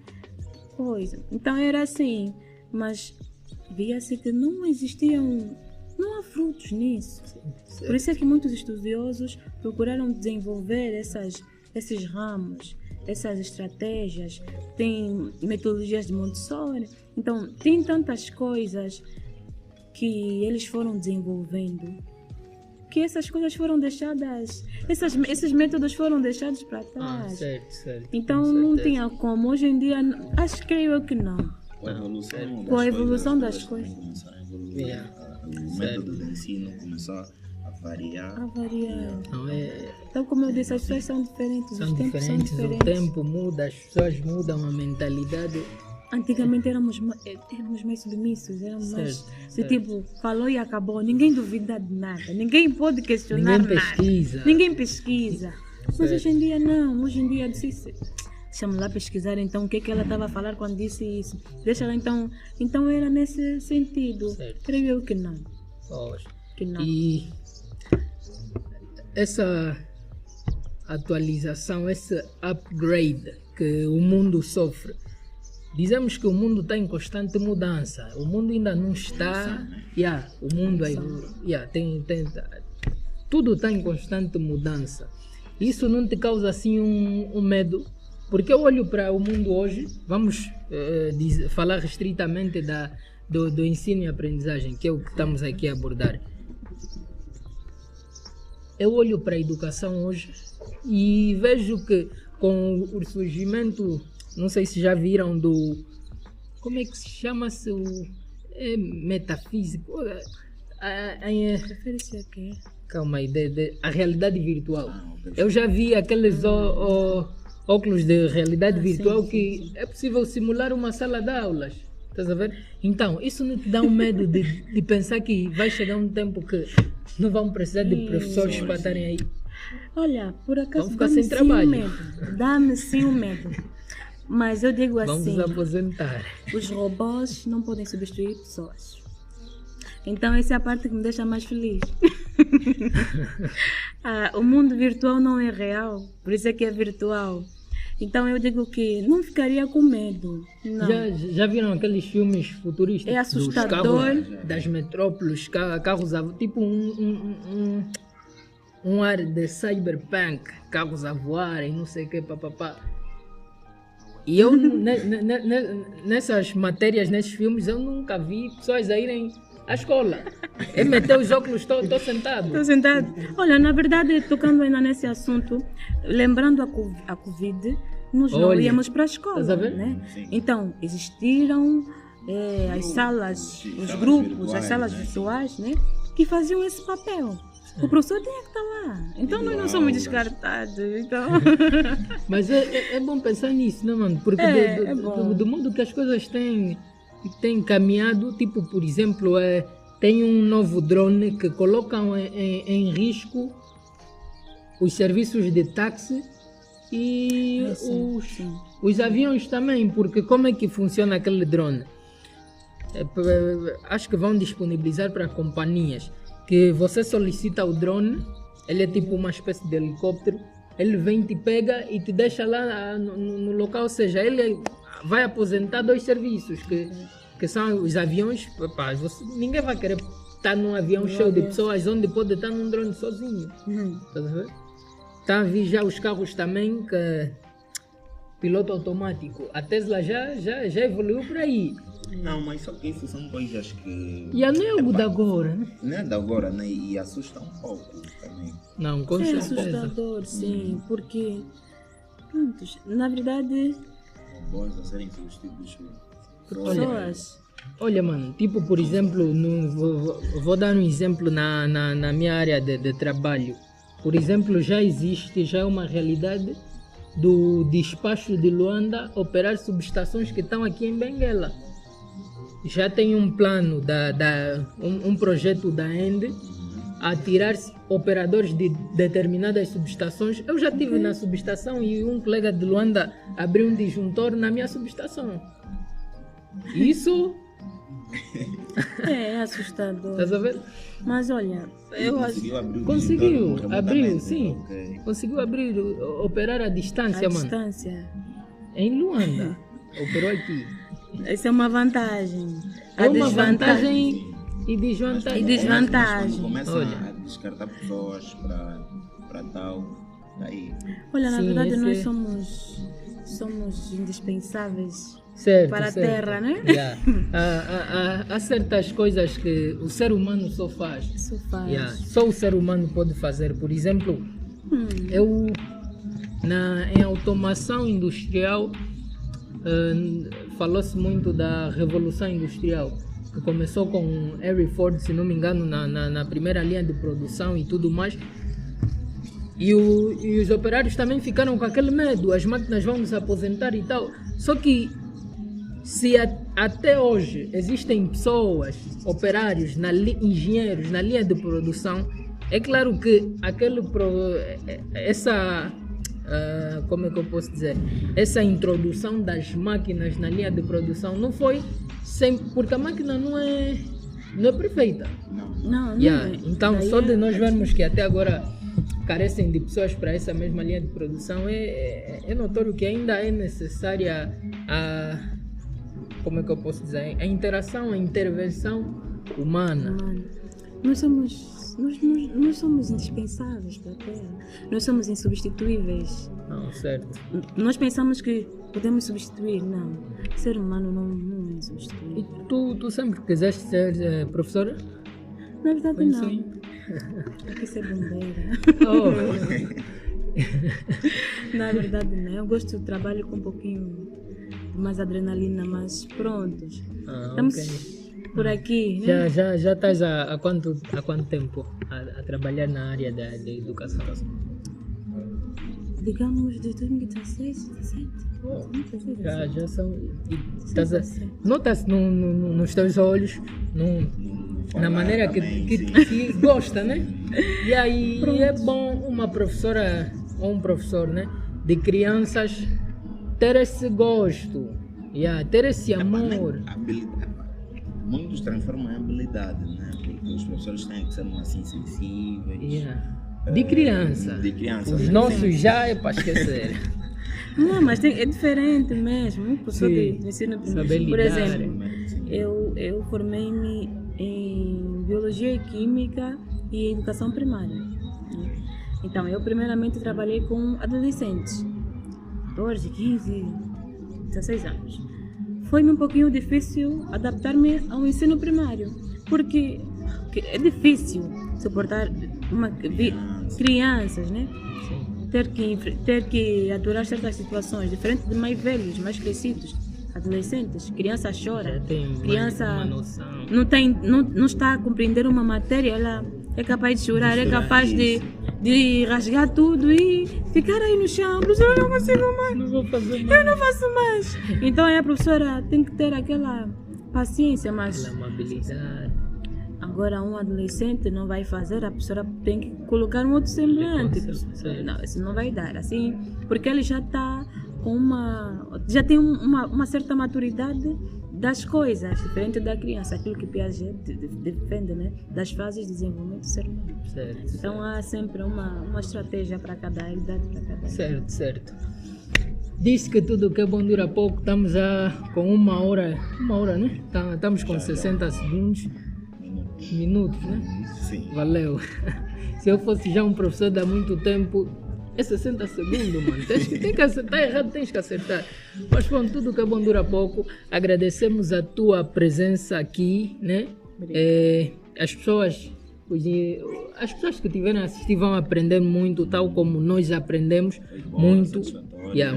coisa. Então era assim. Mas via-se que não existiam... Não há frutos nisso. Por isso é que muitos estudiosos procuraram desenvolver esses ramos, essas estratégias. Tem metodologias de Montessori. Então, tem tantas coisas que eles foram desenvolvendo, que essas coisas foram deixadas, esses métodos foram deixados para trás. Certo. Então não tinha como. Hoje em dia, creio eu que não. Com a evolução das coisas. Começaram a evoluir. O método de ensino começou a variar. Então, como eu disse, as pessoas são diferentes. Os tempos são diferentes. O tempo muda, as pessoas mudam, a mentalidade. Antigamente éramos mais submissos, éramos mais tipo, falou e acabou, ninguém duvida de nada, ninguém pode questionar ninguém pesquisa. Mas hoje em dia não, hoje em dia disse, deixa-me lá pesquisar então o que ela estava a falar quando disse isso, deixa ela então era nesse sentido, creio eu que não. E essa atualização, esse upgrade que o mundo sofre, dizemos que o mundo está em constante mudança. O mundo ainda não está... o mundo tudo está em constante mudança. Isso não te causa assim um medo? Porque eu olho para o mundo hoje, vamos falar restritamente do ensino e aprendizagem, que é o que estamos aqui a abordar. Eu olho para a educação hoje e vejo que com o surgimento... Não sei se já viram como é que se chama-se metafísico? Refere-se a quê? Calma aí, a realidade virtual. Eu já vi aqueles óculos de realidade virtual que é possível simular uma sala de aulas. Estás a ver? Então, isso não te dá um medo de pensar que vai chegar um tempo que não vão precisar de professores para estarem aí? Olha, por acaso vão ficar sem trabalho. Dá-me sim o medo. Mas eu digo assim, vamos aposentar. Os robôs não podem substituir pessoas. Então essa é a parte que me deixa mais feliz. O mundo virtual não é real, por isso é que é virtual. Então eu digo que não ficaria com medo. Não. Já viram aqueles filmes futuristas? É assustador. Das metrópoles, carros tipo um ar de cyberpunk, carros a voar e não sei o que, papapá. E eu, nessas matérias, nesses filmes, eu nunca vi pessoas a irem à escola. É meter os óculos, estou sentado. Estou sentado. Olha, na verdade, tocando ainda nesse assunto, lembrando a Covid, nós não íamos para a escola, né? Então, existiram as salas, os grupos, as salas virtuais, né? Que faziam esse papel. O professor tinha que estar lá. Então nós não somos descartados. Então... Mas é bom pensar nisso, né, mano? Porque do modo que as coisas têm caminhado, tipo, por exemplo, tem um novo drone que colocam em risco os serviços de táxi e os aviões também, porque como é que funciona aquele drone? Acho que vão disponibilizar para companhias que você solicita o drone, ele é tipo uma espécie de helicóptero, ele vem, te pega e te deixa lá no local, ou seja, ele vai aposentar 2 serviços, que são os aviões. Pá, ninguém vai querer estar num avião cheio de pessoas onde pode estar num drone sozinho. Tá a ver? Tá a vir já os carros também, que piloto automático. A Tesla já evoluiu por aí. Não, mas só que isso são coisas que... E não é algo de agora, né? Não é de agora, né? E assusta um pouco também. Não, com É certeza. assustador, sim, porque, prontos, na verdade, Robôs a serem substituídos por pessoas... Olha, mano, tipo, por exemplo, vou dar um exemplo na minha área de trabalho. Por exemplo, já é uma realidade do despacho de Luanda operar subestações que estão aqui em Benguela. Já tem um plano, um projeto da ENDE a tirar operadores de determinadas subestações. Eu já estive na subestação e um colega de Luanda abriu um disjuntor na minha subestação. Isso... É assustador. Estás a ver? Mas olha, eu acho... Conseguiu, abriu, remotamente, sim. ok. Conseguiu abrir, operar à distância, A mano. distância. Em Luanda. Operou aqui. Essa é uma vantagem. É uma vantagem e desvantagem. E desvantagem. Quando começam Olha. a descartar pessoas para tal, daí... Olha, na Sim, verdade nós esse- somos indispensáveis Certo, para a certo. Terra, né? Yeah. Há certas coisas que o ser humano só faz. Isso faz. Yeah. Só o ser humano pode fazer. Por exemplo, eu em automação industrial falou-se muito da revolução industrial, que começou com Henry Ford, se não me engano, na primeira linha de produção e tudo mais. E os operários também ficaram com aquele medo, as máquinas vão nos aposentar e tal. Só que se até hoje existem pessoas, operários, engenheiros na linha de produção, é claro que como é que eu posso dizer? Essa introdução das máquinas na linha de produção não foi sempre, porque a máquina não é perfeita. Não, Yeah. é. Então, Daí só de é- nós vermos que até agora carecem de pessoas para essa mesma linha de produção, é notório que ainda é necessária como é que eu posso dizer? A interação, a intervenção humana. Mano, nós somos indispensáveis para a Terra. Nós somos insubstituíveis. Não, certo. Nós pensamos que podemos substituir. Não. O ser humano não é E substituível. tu sempre quiseste ser professora? Na verdade, Foi não. assim? Eu quis ser bombeira. Oh. Na verdade, não. Eu gosto do trabalho com um pouquinho de mais adrenalina, mas prontos. Estamos Ok. por aqui, né? Já estás há quanto tempo a trabalhar na área da educação? Digamos de 2016, 17. Oh, 2016, já são. Sim. Notas nos teus olhos, na maneira que gosta, né? E aí é bom uma professora ou um professor, né? De crianças ter esse gosto, ter esse amor. Muitos transformam em habilidade, né? Porque os professores têm que ser assim sensíveis. De criança. De criança. Os né? nossos já é para esquecer. Não, mas é diferente mesmo. Um professor Sim. de ensino Saber primário. Por lidar. exemplo, eu formei-me em Biologia e Química e Educação Primária. Né? Então, eu primeiramente trabalhei com adolescentes. 14, 15, 16 anos. Foi-me um pouquinho difícil adaptar-me ao ensino primário. Porque é difícil suportar crianças, né? Ter que aturar certas situações, diferente de mais velhos, mais crescidos, adolescentes. Criança chora, Já tem criança uma noção. não está a compreender uma matéria, ela é capaz de chorar, é capaz de rasgar tudo e ficar aí no chão. Professora, eu não consigo mais, Não vou fazer eu mais. não faço mais. Então a professora tem que ter aquela paciência, mas Aquela amabilidade. agora um adolescente não vai fazer, a professora tem que colocar um outro semblante. Certo. Não, isso não vai dar, assim, porque ele já está com já tem uma certa maturidade das coisas, diferente da criança, aquilo que Piaget defende, né? Das fases de desenvolvimento do ser humano. Certo. Então há sempre uma estratégia para cada idade, para cada idade. Certo. Disse que tudo que é bom dura pouco. Estamos já com uma hora, né? Estamos com 60 segundos. Minutos, né? Sim. Valeu. Se eu fosse já um professor de há muito tempo, é 60 segundos, mano. Tem que acertar errado, tens que acertar. Mas pronto, tudo que é bom dura pouco. Agradecemos a tua presença aqui, né? As pessoas que tiverem a assistir vão aprender muito, tal como nós aprendemos muito.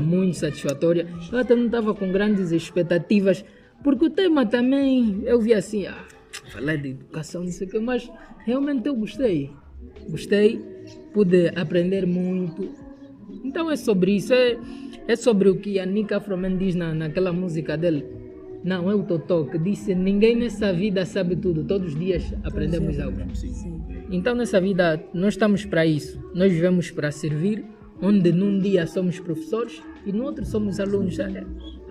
Muito satisfatória. Eu até não estava com grandes expectativas, porque o tema também, eu vi assim, falar de educação, não sei o que, mas realmente eu gostei, pude aprender muito. Então é sobre isso, é sobre o que a Nica Afroman diz naquela música dele. Não, é o Totó que disse: ninguém nessa vida sabe tudo, todos os dias aprendemos algo. Então nessa vida nós estamos para isso, nós vivemos para servir, onde num dia somos professores e no outro somos alunos.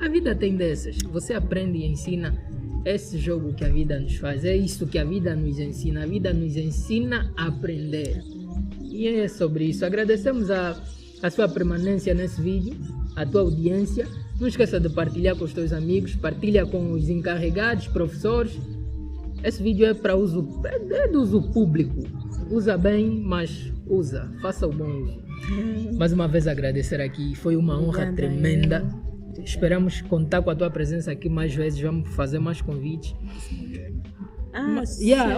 A vida tem dessas, você aprende e ensina. Esse jogo que a vida nos faz, é isso que a vida nos ensina a aprender. E é sobre isso. Agradecemos a sua permanência nesse vídeo, a tua audiência. Não esqueça de partilhar com os teus amigos, partilha com os encarregados, professores. Esse vídeo é para uso, é de uso público. Usa bem, mas faça o bom uso. Mais uma vez agradecer aqui, foi uma honra tremenda. Esperamos contar com a tua presença aqui mais vezes, vamos fazer mais convites.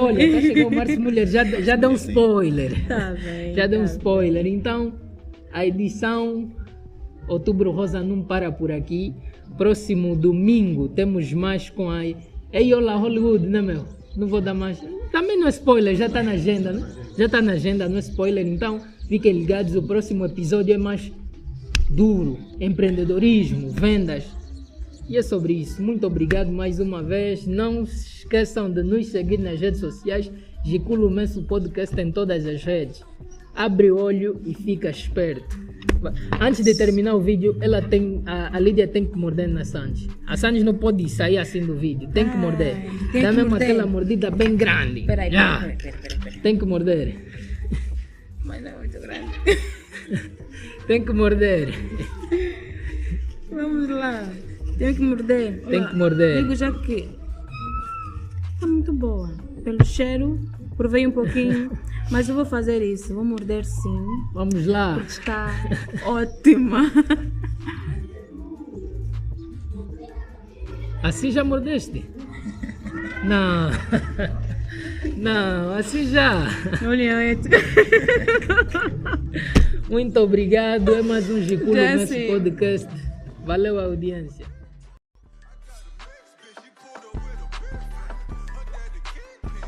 Olha, está chegando o Márcio Mulher, já deu um spoiler. Tá bem. Já deu um spoiler. Então, a edição Outubro Rosa não para por aqui. Próximo domingo temos mais com a Eiola Hollywood, né, meu? Não vou dar mais. Também não é spoiler, já está na agenda, né? Já está na agenda, não é spoiler. Então, fiquem ligados, o próximo episódio é mais duro, empreendedorismo, vendas. E é sobre isso. Muito obrigado mais uma vez. Não se esqueçam de nos seguir nas redes sociais. Giculo Menso Podcast em todas as redes. Abre o olho e fica esperto. Antes de terminar o vídeo, a Lídia tem que morder na Sandy. A Sandy não pode sair assim do vídeo. Tem que morder. Dá mesmo aquela mordida bem grande. Peraí. Tem que morder. Mas não é muito grande. Tem que morder. Vamos lá. Tem que morder. Tem que morder. Digo já que está muito boa. Pelo cheiro, provei um pouquinho. Mas eu vou fazer isso. Vou morder sim. Vamos lá. Porque está ótima. Assim já mordeste? Não. Não, assim já. Olha, muito obrigado. É mais um Giculo Menso Podcast. Valeu a audiência.